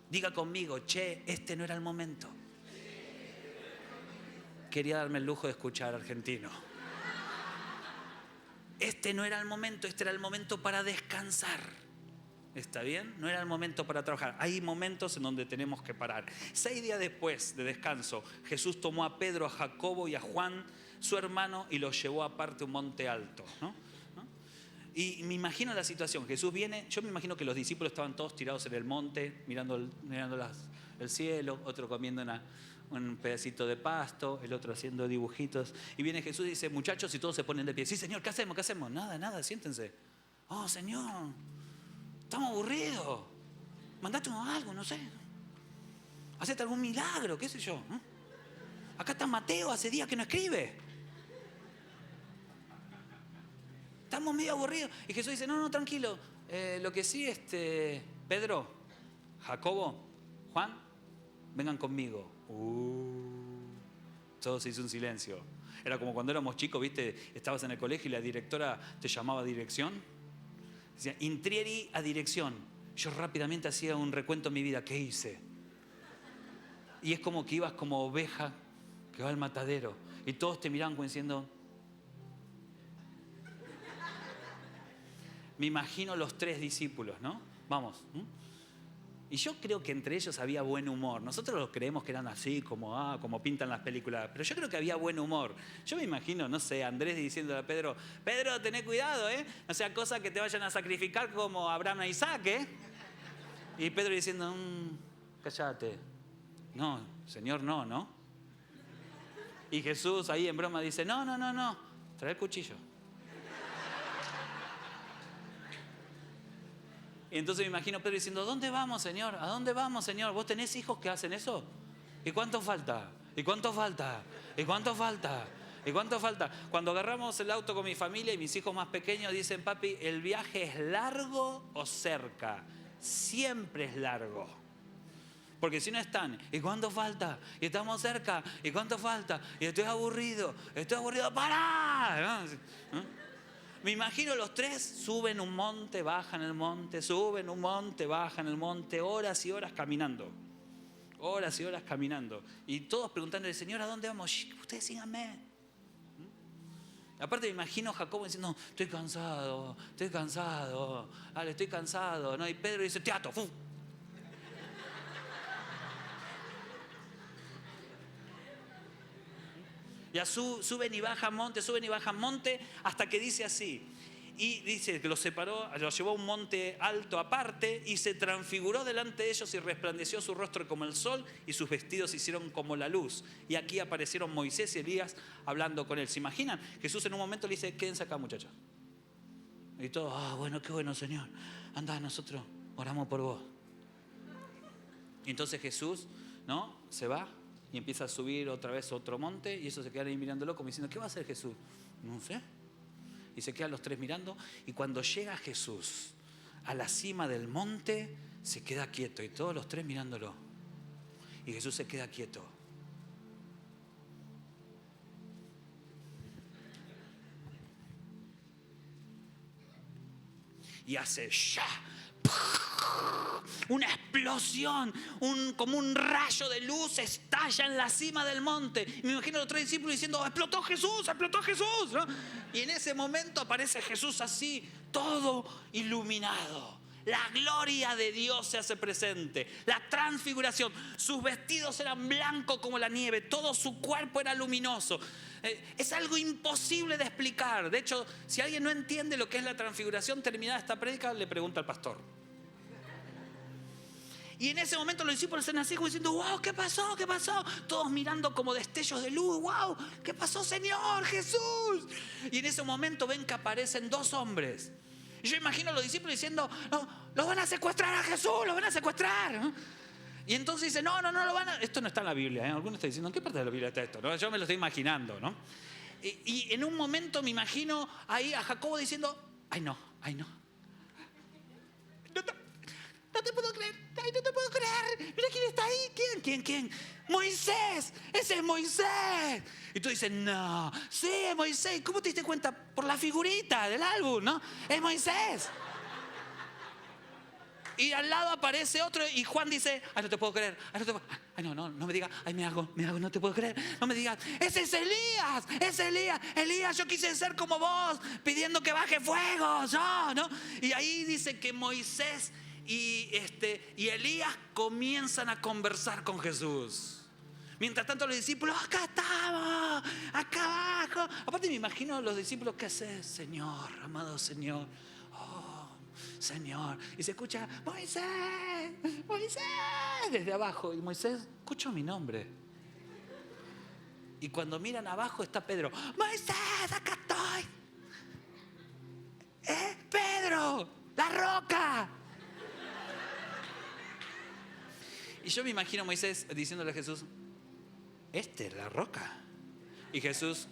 Diga conmigo, che, este no era el momento. Quería darme el lujo de escuchar argentino. Este no era el momento, este era el momento para descansar. ¿Está bien? No era el momento para trabajar. Hay momentos en donde tenemos que parar. 6 días después de descanso, Jesús tomó a Pedro, a Jacobo y a Juan, su hermano, y los llevó aparte a un monte alto, ¿no? Y me imagino la situación. Jesús viene, yo me imagino que los discípulos estaban todos tirados en el monte, mirando el cielo, otro comiendo un pedacito de pasto, el otro haciendo dibujitos. Y viene Jesús y dice, muchachos, y todos se ponen de pie. Sí, Señor, ¿qué hacemos? ¿Qué hacemos? Nada, siéntense. Oh, Señor, estamos aburridos. Mandátenos algo, no sé. Hacete algún milagro, qué sé yo. Acá está Mateo, hace días que no escribe. Estamos medio aburridos. Y Jesús dice, no, tranquilo. Lo que sí, Pedro, Jacobo, Juan, vengan conmigo. Todo se hizo un silencio. Era como cuando éramos chicos, ¿viste? Estabas en el colegio y la directora te llamaba a dirección. Decía, intrieri a dirección. Yo rápidamente hacía un recuento en mi vida. ¿Qué hice? Y es como que ibas como oveja que va al matadero. Y todos te miraban como diciendo, me imagino los 3 discípulos, ¿no? Vamos. Y yo creo que entre ellos había buen humor. Nosotros los creemos que eran así, como pintan las películas. Pero yo creo que había buen humor. Yo me imagino, no sé, Andrés diciéndole a Pedro, Pedro, tené cuidado, ¿eh? No sea cosa que te vayan a sacrificar como Abraham a Isaac, ¿eh? Y Pedro diciendo, cállate. No, Señor, no. Y Jesús ahí en broma dice, no, trae el cuchillo. Y entonces me imagino a Pedro diciendo, ¿dónde vamos, Señor? ¿A dónde vamos, Señor? ¿Vos tenés hijos que hacen eso? ¿Y cuánto falta? ¿Y cuánto falta? ¿Y cuánto falta? ¿Y cuánto falta? Cuando agarramos el auto con mi familia y mis hijos más pequeños dicen, papi, ¿el viaje es largo o cerca? Siempre es largo. Porque si no están, ¿y cuánto falta? Y estamos cerca, ¿y cuánto falta? Y estoy aburrido, ¡pará! ¿No? Me imagino los 3 suben un monte, bajan el monte, suben un monte, bajan el monte, horas y horas caminando. Horas y horas caminando. Y todos preguntándole, Señor, ¿a dónde vamos? Shh, ustedes síganme. Aparte me imagino a Jacobo diciendo, estoy cansado, dale, estoy cansado. ¿No? Y Pedro dice, teatro, ¡fu! Ya suben y bajan monte, hasta que dice así. Y dice que los separó, los llevó a un monte alto aparte y se transfiguró delante de ellos y resplandeció su rostro como el sol y sus vestidos se hicieron como la luz. Y aquí aparecieron Moisés y Elías hablando con él. ¿Se imaginan? Jesús en un momento le dice, quédense acá, muchachos. Y todos, bueno, qué bueno, Señor. Anda, nosotros oramos por vos. Y entonces Jesús, ¿no? Se va. Y empieza a subir otra vez otro monte y ellos se quedan ahí mirándolo como diciendo, ¿qué va a hacer Jesús? No sé. Y se quedan los 3 mirando y cuando llega Jesús a la cima del monte se queda quieto y todos los 3 mirándolo. Y Jesús se queda quieto. Y hace ¡sha! Una explosión, como un rayo de luz estalla en la cima del monte. Y me imagino a los 3 discípulos diciendo, explotó Jesús, ¿no? Y en ese momento aparece Jesús así, todo iluminado. La gloria de Dios se hace presente. La transfiguración. Sus vestidos eran blancos como la nieve. Todo su cuerpo era luminoso. Es algo imposible de explicar. De hecho, si alguien no entiende lo que es la transfiguración, terminada esta prédica, le pregunta al pastor. Y en ese momento los discípulos están así como diciendo, wow, ¿qué pasó? Todos mirando como destellos de luz, wow, ¿qué pasó, Señor Jesús? Y en ese momento ven que aparecen 2 hombres. Y yo imagino a los discípulos diciendo, no, los van a secuestrar a Jesús, los van a secuestrar. ¿No? Y entonces dicen, no lo van a... Esto no está en la Biblia, ¿eh? Algunos están diciendo, ¿en qué parte de la Biblia está esto? ¿No? Yo me lo estoy imaginando, ¿no? Y en un momento me imagino ahí a Jacobo diciendo, ay no. No te puedo creer. Mira quién está ahí. ¿Quién? Moisés. Ese es Moisés. Y tú dices, no. Sí, es Moisés. ¿Cómo te diste cuenta? Por la figurita del álbum, ¿no? Es Moisés. Y al lado aparece otro y Juan dice, ay, no te puedo creer. No me digas, ay, me hago, no te puedo creer. No me digas, ese es Elías. Elías, yo quise ser como vos, pidiendo que baje fuego. ¿No? Y ahí dice que Moisés y Elías comienzan a conversar con Jesús. Mientras tanto los discípulos, acá estamos, acá abajo. Aparte me imagino a los discípulos, ¿qué haces, Señor, amado Señor? Oh, Señor. Y se escucha, Moisés, desde abajo. Y Moisés, escucho mi nombre. Y cuando miran abajo está Pedro, Moisés, acá estoy. Pedro, la roca. Y yo me imagino a Moisés diciéndole a Jesús, ¿este es la roca? Y Jesús,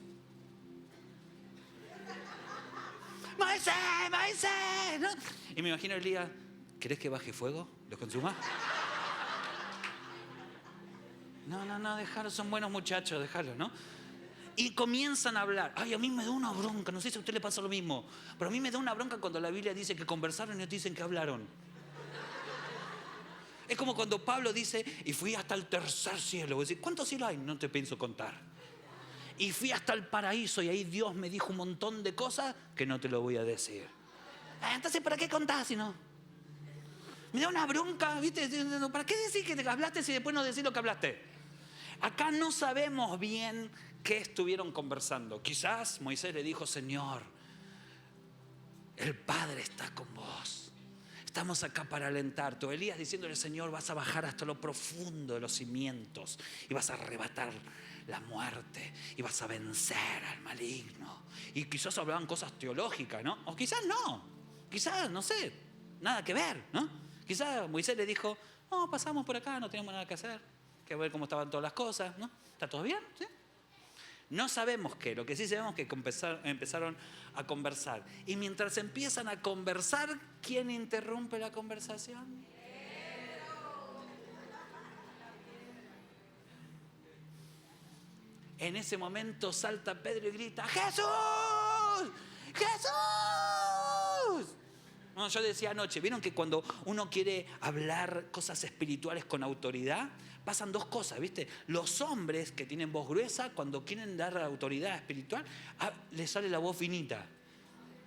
Moisés, ¿no? Y me imagino a Elías, ¿querés que baje fuego? ¿Lo consuma? No, déjalo, son buenos muchachos, déjalo, ¿no? Y comienzan a hablar. Ay, a mí me da una bronca, no sé si a usted le pasa lo mismo, pero a mí me da una bronca cuando la Biblia dice que conversaron y no te dicen que hablaron. Es como cuando Pablo dice, y fui hasta el 3er cielo. Voy a decir, ¿cuántos cielos hay? No te pienso contar. Y fui hasta el paraíso y ahí Dios me dijo un montón de cosas que no te lo voy a decir. Entonces, ¿para qué contás si no? Me da una bronca, ¿viste? ¿Para qué decir que te hablaste si después no decís lo que hablaste? Acá no sabemos bien qué estuvieron conversando. Quizás Moisés le dijo, Señor, el Padre está con vos. Estamos acá para alentarte. O Elías diciéndole, Señor, vas a bajar hasta lo profundo de los cimientos y vas a arrebatar la muerte y vas a vencer al maligno. Y quizás hablaban cosas teológicas, ¿no? O quizás no. Quizás, no sé, nada que ver, ¿no? Quizás Moisés le dijo, no, pasamos por acá, no tenemos nada que hacer. Que ver cómo estaban todas las cosas, ¿no? ¿Está todo bien? ¿Sí? No sabemos qué, lo que sí sabemos es que empezaron a conversar. Y mientras empiezan a conversar, ¿quién interrumpe la conversación? En ese momento salta Pedro y grita, ¡Jesús! ¡Jesús! No, yo decía anoche, ¿vieron que cuando uno quiere hablar cosas espirituales con autoridad, pasan dos cosas, ¿viste? Los hombres que tienen voz gruesa, cuando quieren dar autoridad espiritual, les sale la voz finita.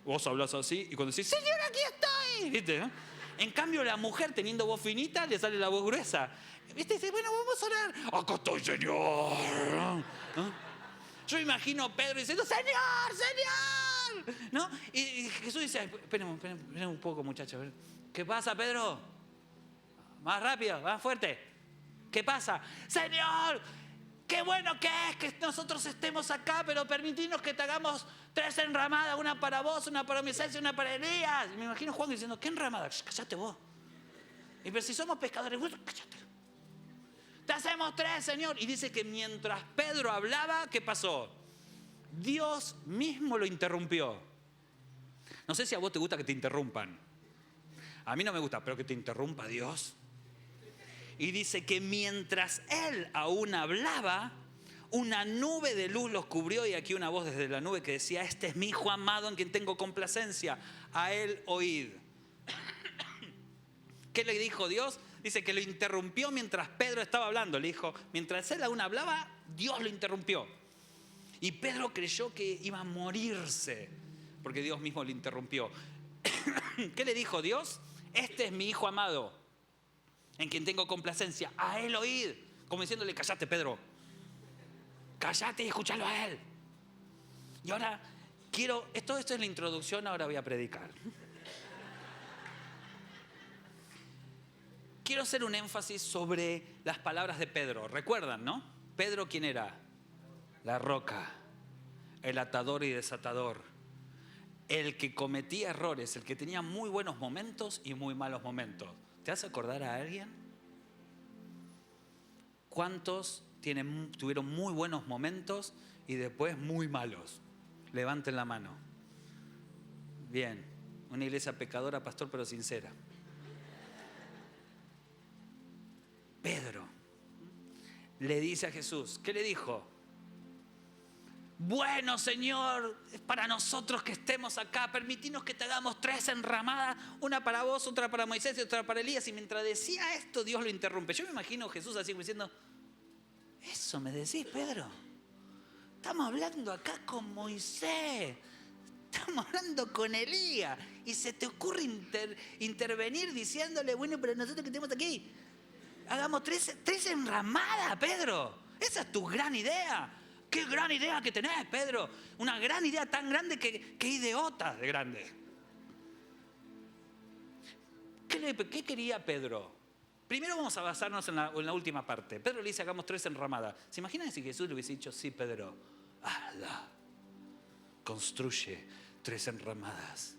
Vos hablás así y cuando decís, Señor, aquí estoy, ¿viste? ¿No? En cambio, la mujer teniendo voz finita, le sale la voz gruesa. ¿Viste? Dice, bueno, vamos a orar. Acá estoy, Señor. ¿No? Yo me imagino a Pedro diciendo, Señor, Señor. ¿No? Y Jesús dice, esperen un poco, muchachos. ¿Qué pasa, Pedro? Más rápido, más fuerte. ¿Qué pasa? Señor, qué bueno que es que nosotros estemos acá, pero permitirnos que te hagamos 3 enramadas, una para vos, una para Moisés y una para Elías. Y me imagino a Juan diciendo, ¿qué enramada? Cállate vos. Y pero si somos pescadores, cállate. Te hacemos 3, Señor. Y dice que mientras Pedro hablaba, ¿qué pasó? Dios mismo lo interrumpió. No sé si a vos te gusta que te interrumpan. A mí no me gusta, pero que te interrumpa Dios. Y dice que mientras él aún hablaba, una nube de luz los cubrió y aquí una voz desde la nube que decía, este es mi hijo amado en quien tengo complacencia, a él oíd. ¿Qué le dijo Dios? Dice que lo interrumpió mientras Pedro estaba hablando. Le dijo, mientras él aún hablaba, Dios lo interrumpió. Y Pedro creyó que iba a morirse porque Dios mismo lo interrumpió. ¿Qué le dijo Dios? Este es mi hijo amado en quien tengo complacencia, a él oíd. Como diciéndole, cállate, Pedro. Cállate y escúchalo a él. Y ahora esto es la introducción, ahora voy a predicar. Quiero hacer un énfasis sobre las palabras de Pedro. ¿Recuerdan, no? Pedro, ¿quién era? La roca, el atador y desatador. El que cometía errores, el que tenía muy buenos momentos y muy malos momentos. ¿Te hace acordar a alguien? ¿Cuántos tuvieron muy buenos momentos y después muy malos? Levanten la mano. Bien, una iglesia pecadora, pastor, pero sincera. Pedro le dice a Jesús, ¿qué le dijo? Bueno, Señor, es para nosotros que estemos acá, permitirnos que te hagamos 3 enramadas, una para vos, otra para Moisés y otra para Elías. Y mientras decía esto, Dios lo interrumpe. Yo me imagino a Jesús así como diciendo, ¿eso me decís, Pedro? Estamos hablando acá con Moisés, estamos hablando con Elías, y se te ocurre intervenir diciéndole, bueno, pero nosotros que estamos aquí, hagamos 3 enramadas, Pedro. Esa es tu gran idea. ¡Qué gran idea que tenés, Pedro! Una gran idea tan grande que idiota de grande. ¿Qué quería Pedro? Primero vamos a basarnos en la última parte. Pedro le dice, hagamos 3 enramadas. ¿Se imaginan si Jesús le hubiese dicho, sí, Pedro, hazla, construye 3 enramadas,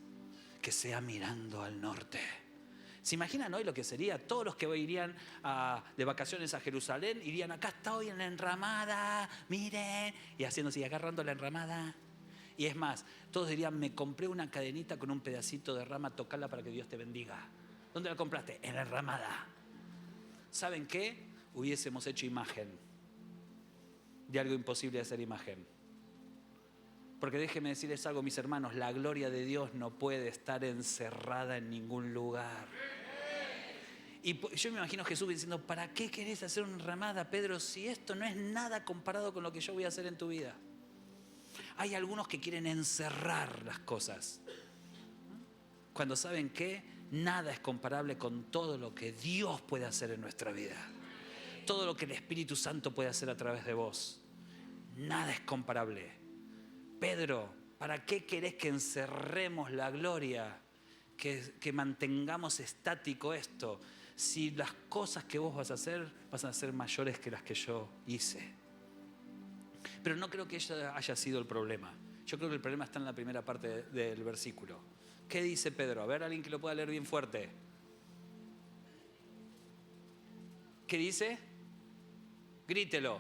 que sea mirando al norte? ¿Se imaginan hoy lo que sería? Todos los que hoy irían de vacaciones a Jerusalén irían, acá estoy en la enramada, miren, y haciéndose y agarrando la enramada. Y es más, todos dirían, me compré una cadenita con un pedacito de rama, tocala para que Dios te bendiga. ¿Dónde la compraste? En la enramada. ¿Saben qué? Hubiésemos hecho imagen de algo imposible de hacer imagen. Porque déjenme decirles algo, mis hermanos, la gloria de Dios no puede estar encerrada en ningún lugar. Y yo me imagino a Jesús diciendo, ¿para qué querés hacer una enramada, Pedro, si esto no es nada comparado con lo que yo voy a hacer en tu vida? Hay algunos que quieren encerrar las cosas. Cuando saben que nada es comparable con todo lo que Dios puede hacer en nuestra vida. Todo lo que el Espíritu Santo puede hacer a través de vos. Nada es comparable. Pedro, ¿para qué querés que encerremos la gloria? Que mantengamos estático esto. Si las cosas que vos vas a ser mayores que las que yo hice. Pero no creo que ella haya sido el problema. Yo creo que el problema está en la primera parte del versículo. ¿Qué dice Pedro? A ver, alguien que lo pueda leer bien fuerte. ¿Qué dice? Grítelo.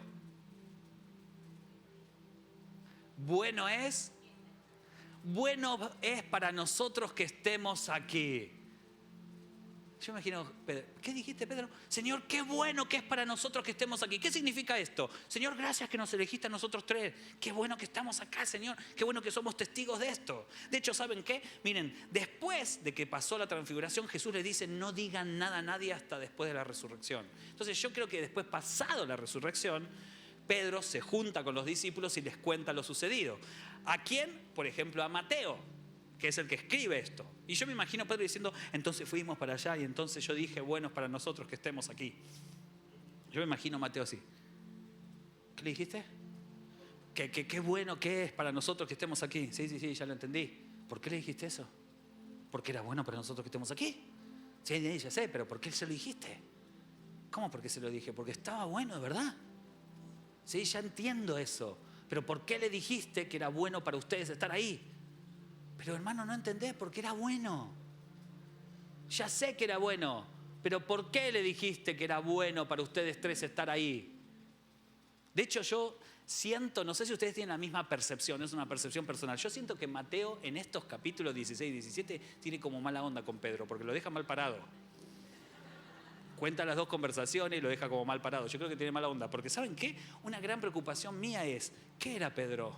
Bueno es para nosotros que estemos aquí. Yo me imagino, Pedro, ¿qué dijiste, Pedro? Señor, qué bueno que es para nosotros que estemos aquí. ¿Qué significa esto? Señor, gracias que nos elegiste a nosotros tres. Qué bueno que estamos acá, Señor. Qué bueno que somos testigos de esto. De hecho, ¿saben qué? Miren, después de que pasó la transfiguración, Jesús les dice, no digan nada a nadie hasta después de la resurrección. Entonces yo creo que después, pasado la resurrección, Pedro se junta con los discípulos y les cuenta lo sucedido. ¿A quién? Por ejemplo, a Mateo, que es el que escribe esto. Y yo me imagino a Pedro diciendo, entonces fuimos para allá y entonces yo dije, bueno, es para nosotros que estemos aquí. Yo me imagino a Mateo así. ¿Qué le dijiste? Qué bueno que es para nosotros que estemos aquí. Sí, ya lo entendí. ¿Por qué le dijiste eso? Porque era bueno para nosotros que estemos aquí. Sí, ya sé, pero ¿por qué se lo dijiste? ¿Cómo por qué se lo dije? Porque estaba bueno, de verdad. Sí, ya entiendo eso. Pero ¿por qué le dijiste que era bueno para ustedes estar ahí? Pero hermano, no entendés, porque era bueno. Ya sé que era bueno, pero ¿por qué le dijiste que era bueno para ustedes tres estar ahí? De hecho, yo siento, no sé si ustedes tienen la misma percepción, es una percepción personal. Yo siento que Mateo en estos capítulos 16 y 17 tiene como mala onda con Pedro, porque lo deja mal parado. Cuenta las dos conversaciones y lo deja como mal parado. Yo creo que tiene mala onda, porque ¿saben qué? Una gran preocupación mía es, ¿qué era Pedro?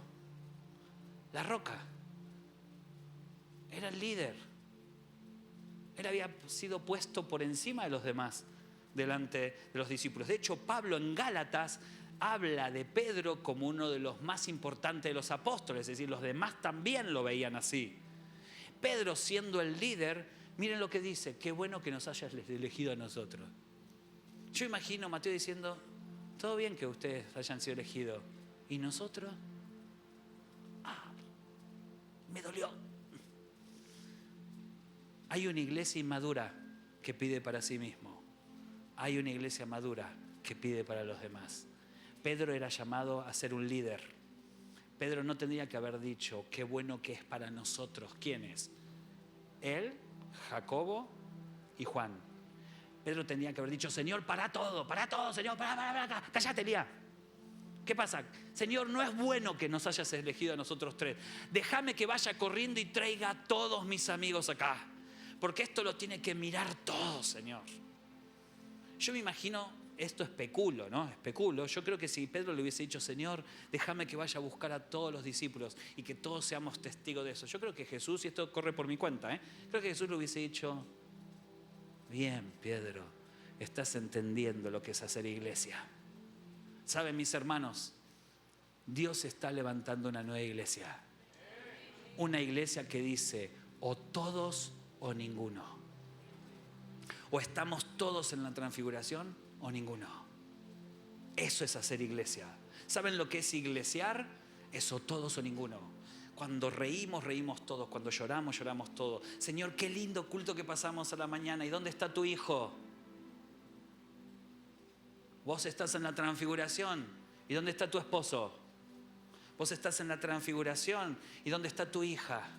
La roca. Era el líder. Él había sido puesto por encima de los demás delante de los discípulos. De hecho, Pablo en Gálatas habla de Pedro como uno de los más importantes de los apóstoles, es decir, los demás también lo veían así. Pedro, siendo el líder, miren lo que dice, qué bueno que nos hayas elegido a nosotros. Yo imagino a Mateo diciendo, todo bien que ustedes hayan sido elegidos, ¿y nosotros? Me dolió. Hay una iglesia inmadura que pide para sí mismo. Hay una iglesia madura que pide para los demás. Pedro era llamado a ser un líder. Pedro no tendría que haber dicho, qué bueno que es para nosotros. ¿Quiénes? Él, Jacobo y Juan. Pedro tendría que haber dicho, Señor, para todo, Señor, para, cállate, Elías. ¿Qué pasa? Señor, no es bueno que nos hayas elegido a nosotros tres. Déjame que vaya corriendo y traiga a todos mis amigos acá. Porque esto lo tiene que mirar todo, Señor. Yo me imagino, esto especulo, ¿no? Especulo. Yo creo que si Pedro le hubiese dicho, Señor, déjame que vaya a buscar a todos los discípulos y que todos seamos testigos de eso. Yo creo que Jesús, y esto corre por mi cuenta, creo que Jesús le hubiese dicho, bien, Pedro, estás entendiendo lo que es hacer iglesia. ¿Saben, mis hermanos? Dios está levantando una nueva iglesia. Una iglesia que dice, o todos o ninguno. O estamos todos en la transfiguración o ninguno. Eso es hacer iglesia. ¿Saben lo que es iglesiar? Eso, todos o ninguno. Cuando reímos, reímos todos. Cuando lloramos, lloramos todos. Señor, qué lindo culto que pasamos a la mañana. ¿Y dónde está tu hijo? Vos estás en la transfiguración. ¿Y dónde está tu esposo? Vos estás en la transfiguración. ¿Y dónde está tu hija?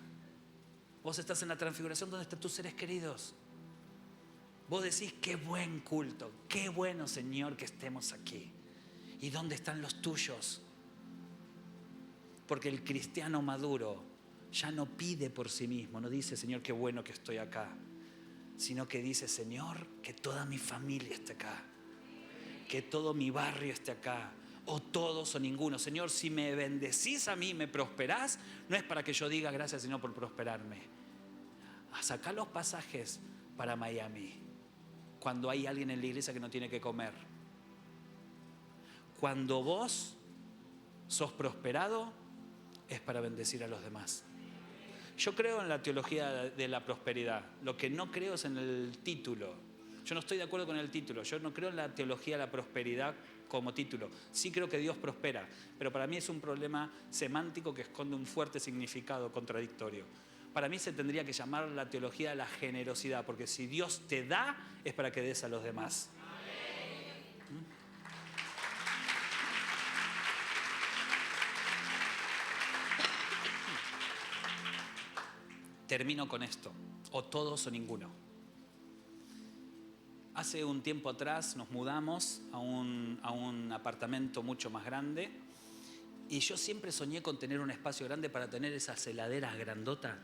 Vos estás en la transfiguración, ¿dónde están tus seres queridos? Vos decís, qué buen culto, qué bueno, Señor, que estemos aquí. ¿Y dónde están los tuyos? Porque el cristiano maduro ya no pide por sí mismo, no dice, Señor, qué bueno que estoy acá, sino que dice, Señor, que toda mi familia esté acá, que todo mi barrio esté acá, o todos o ninguno. Señor, si me bendecís a mí, me prosperás, no es para que yo diga gracias, sino por prosperarme. Sacá los pasajes para Miami cuando hay alguien en la iglesia que no tiene que comer. Cuando vos sos prosperado, es para bendecir a los demás. Yo creo en la teología de la prosperidad. Lo que no creo es en el título. Yo no estoy de acuerdo con el título. Yo no creo en la teología de la prosperidad como título. Sí creo que Dios prospera, pero para mí es un problema semántico que esconde un fuerte significado contradictorio. Para mí se tendría que llamar la teología de la generosidad, porque si Dios te da, es para que des a los demás. Termino con esto: o todos o ninguno. Hace un tiempo atrás nos mudamos a un apartamento mucho más grande y yo siempre soñé con tener un espacio grande para tener esas heladeras grandotas,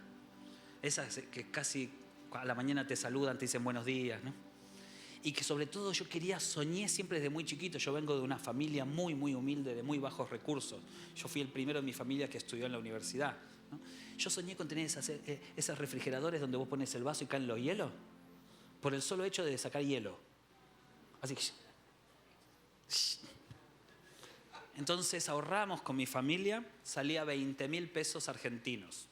esas que casi a la mañana te saludan, te dicen buenos días, ¿no? Y que sobre todo soñé siempre desde muy chiquito. Yo vengo de una familia muy, muy humilde, de muy bajos recursos. Yo fui el primero de mi familia que estudió en la universidad, ¿no? Yo soñé con tener esos refrigeradores donde vos pones el vaso y caen los hielos, por el solo hecho de sacar hielo. Así que... Entonces ahorramos con mi familia, salía 20.000 pesos argentinos.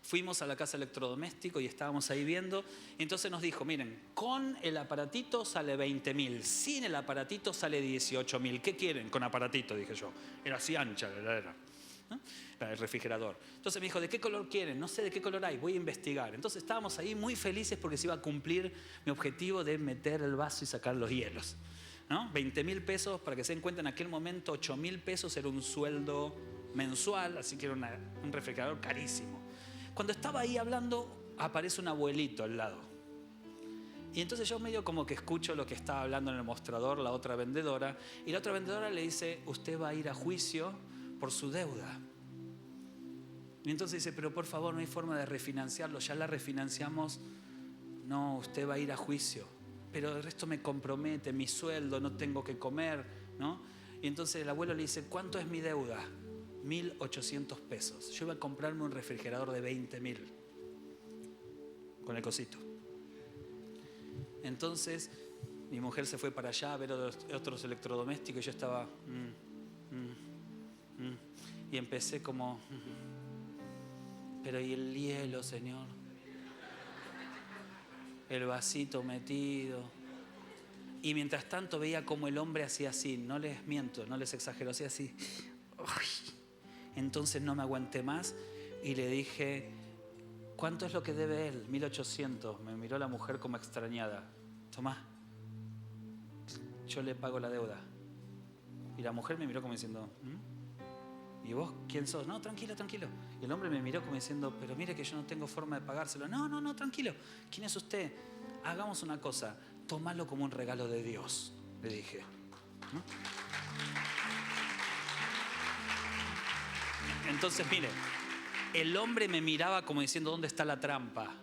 Fuimos a la casa electrodoméstico y estábamos ahí viendo. Y entonces nos dijo, miren, con el aparatito sale 20.000, sin el aparatito sale 18.000. ¿Qué quieren con aparatito? Dije yo. Era así ancha la heladera, ¿no? El refrigerador. Entonces me dijo, ¿de qué color quieren? No sé de qué color hay, voy a investigar. Entonces estábamos ahí muy felices porque se iba a cumplir mi objetivo de meter el vaso y sacar los hielos, ¿no? 20.000 pesos, para que se den cuenta, en aquel momento 8.000 pesos era un sueldo mensual, así que era un refrigerador carísimo. Cuando estaba ahí hablando, aparece un abuelito al lado. Y entonces yo medio como que escucho lo que estaba hablando en el mostrador la otra vendedora, y la otra vendedora le dice, usted va a ir a juicio por su deuda. Y entonces dice, pero por favor, no hay forma de refinanciarlo, ya la refinanciamos. No, usted va a ir a juicio. Pero el resto me compromete, mi sueldo, no tengo que comer, ¿no? Y entonces el abuelo le dice, ¿cuánto es mi deuda? 1.800 pesos. Yo iba a comprarme un refrigerador de 20.000 con el cosito. Entonces mi mujer se fue para allá a ver otros electrodomésticos y yo estaba... Y empecé como... Pero ¿y el hielo, Señor? El vasito metido. Y mientras tanto veía como el hombre hacía así, no les miento, no les exagero, hacía así. Uy. Entonces no me aguanté más y le dije, ¿cuánto es lo que debe él? 1.800. Me miró la mujer como extrañada. Tomá, yo le pago la deuda. Y la mujer me miró como diciendo, ¿y vos quién sos? No, tranquilo, tranquilo. Y el hombre me miró como diciendo, pero mire que yo no tengo forma de pagárselo. No, tranquilo. ¿Quién es usted? Hagamos una cosa, tómalo como un regalo de Dios, le dije. Entonces, mire, el hombre me miraba como diciendo, ¿dónde está la trampa?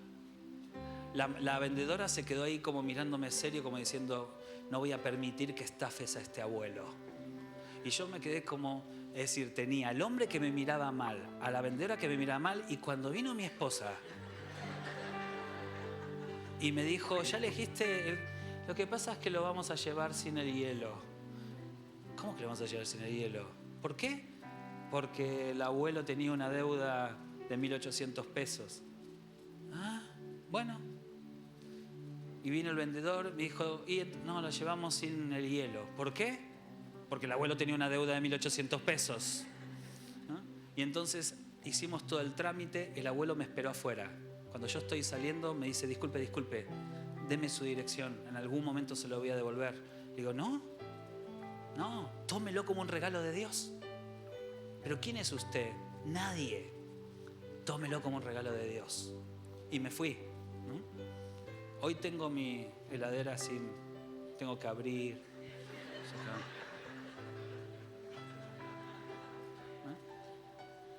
La vendedora se quedó ahí como mirándome serio, como diciendo, no voy a permitir que estafes a este abuelo. Y yo me quedé como, es decir, tenía al hombre que me miraba mal, a la vendedora que me miraba mal, y cuando vino mi esposa y me dijo, ¿ya elegiste? Lo que pasa es que lo vamos a llevar sin el hielo. ¿Cómo que lo vamos a llevar sin el hielo? ¿Por qué? Porque el abuelo tenía una deuda de 1.800 pesos. Ah, bueno. Y vino el vendedor, me dijo, no, lo llevamos sin el hielo. ¿Por qué? Porque el abuelo tenía una deuda de 1.800 pesos. ¿No? Y entonces hicimos todo el trámite, el abuelo me esperó afuera. Cuando yo estoy saliendo me dice, disculpe, deme su dirección, en algún momento se lo voy a devolver. Le digo, no, tómelo como un regalo de Dios. ¿Pero quién es usted? Nadie. Tómelo como un regalo de Dios. Y me fui, ¿no? Hoy tengo mi heladera sin... Tengo que abrir. ¿No?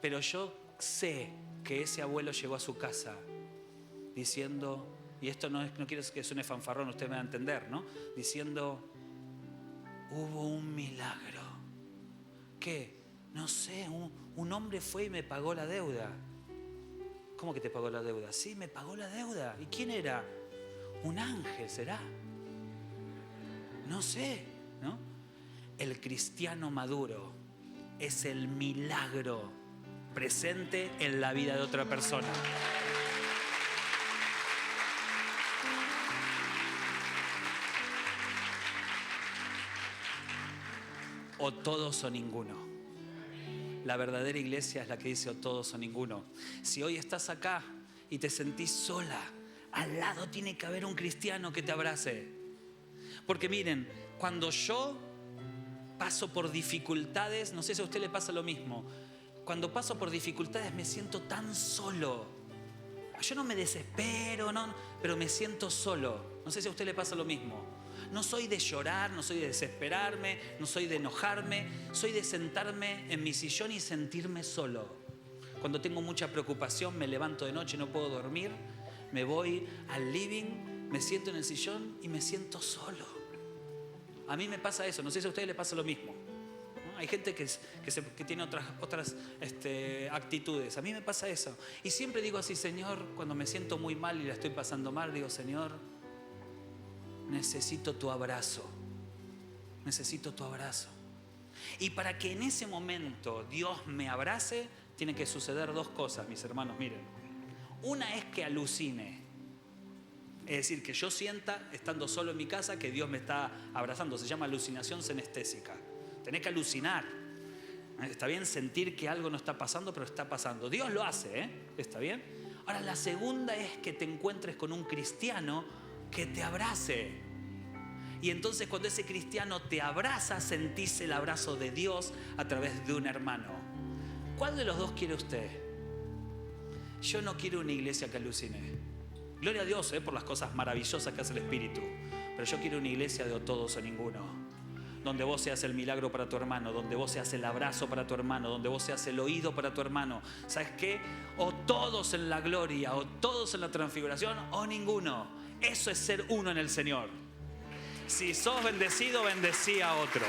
Pero yo sé que ese abuelo llegó a su casa diciendo... Y esto no quiero que suene fanfarrón, usted me va a entender, ¿no? Diciendo, hubo un milagro. ¿Qué? No sé, un hombre fue y me pagó la deuda. ¿Cómo que te pagó la deuda? Sí, me pagó la deuda. ¿Y quién era? Un ángel, ¿será? No sé, ¿no? El cristiano maduro es el milagro presente en la vida de otra persona. O todos o ninguno. La verdadera iglesia es la que dice o todos o ninguno. Si hoy estás acá y te sentís sola, al lado tiene que haber un cristiano que te abrace. Porque miren, cuando yo paso por dificultades, no sé si a usted le pasa lo mismo. Cuando paso por dificultades me siento tan solo. Yo no me desespero, no, pero me siento solo. No sé si a usted le pasa lo mismo. No soy de llorar, no soy de desesperarme, no soy de enojarme. Soy de sentarme en mi sillón y sentirme solo. Cuando tengo mucha preocupación, me levanto de noche, no puedo dormir. Me voy al living, me siento en el sillón y me siento solo. A mí me pasa eso, no sé si a ustedes les pasa lo mismo. ¿No? Hay gente que tiene otras actitudes. A mí me pasa eso. Y siempre digo así, Señor, cuando me siento muy mal y la estoy pasando mal, digo, Señor, necesito tu abrazo. Necesito tu abrazo. Y para que en ese momento Dios me abrace, tienen que suceder dos cosas, mis hermanos, miren. Una es que alucine. Es decir, que yo sienta, estando solo en mi casa, que Dios me está abrazando. Se llama alucinación senestésica. Tenés que alucinar. Está bien sentir que algo no está pasando, pero está pasando. Dios lo hace, ¿eh? ¿Está bien? Ahora, la segunda es que te encuentres con un cristiano que te abrace. Y entonces cuando ese cristiano te abraza, sentís el abrazo de Dios a través de un hermano. ¿Cuál de los dos quiere usted? Yo no quiero una iglesia que alucine. Gloria a Dios por las cosas maravillosas que hace el Espíritu. Pero yo quiero una iglesia de o todos o ninguno. Donde vos seas el milagro para tu hermano, donde vos seas el abrazo para tu hermano, donde vos seas el oído para tu hermano. ¿Sabes qué? O todos en la gloria, o todos en la transfiguración, o ninguno. Eso es ser uno en el Señor. Si sos bendecido, bendecí a otro.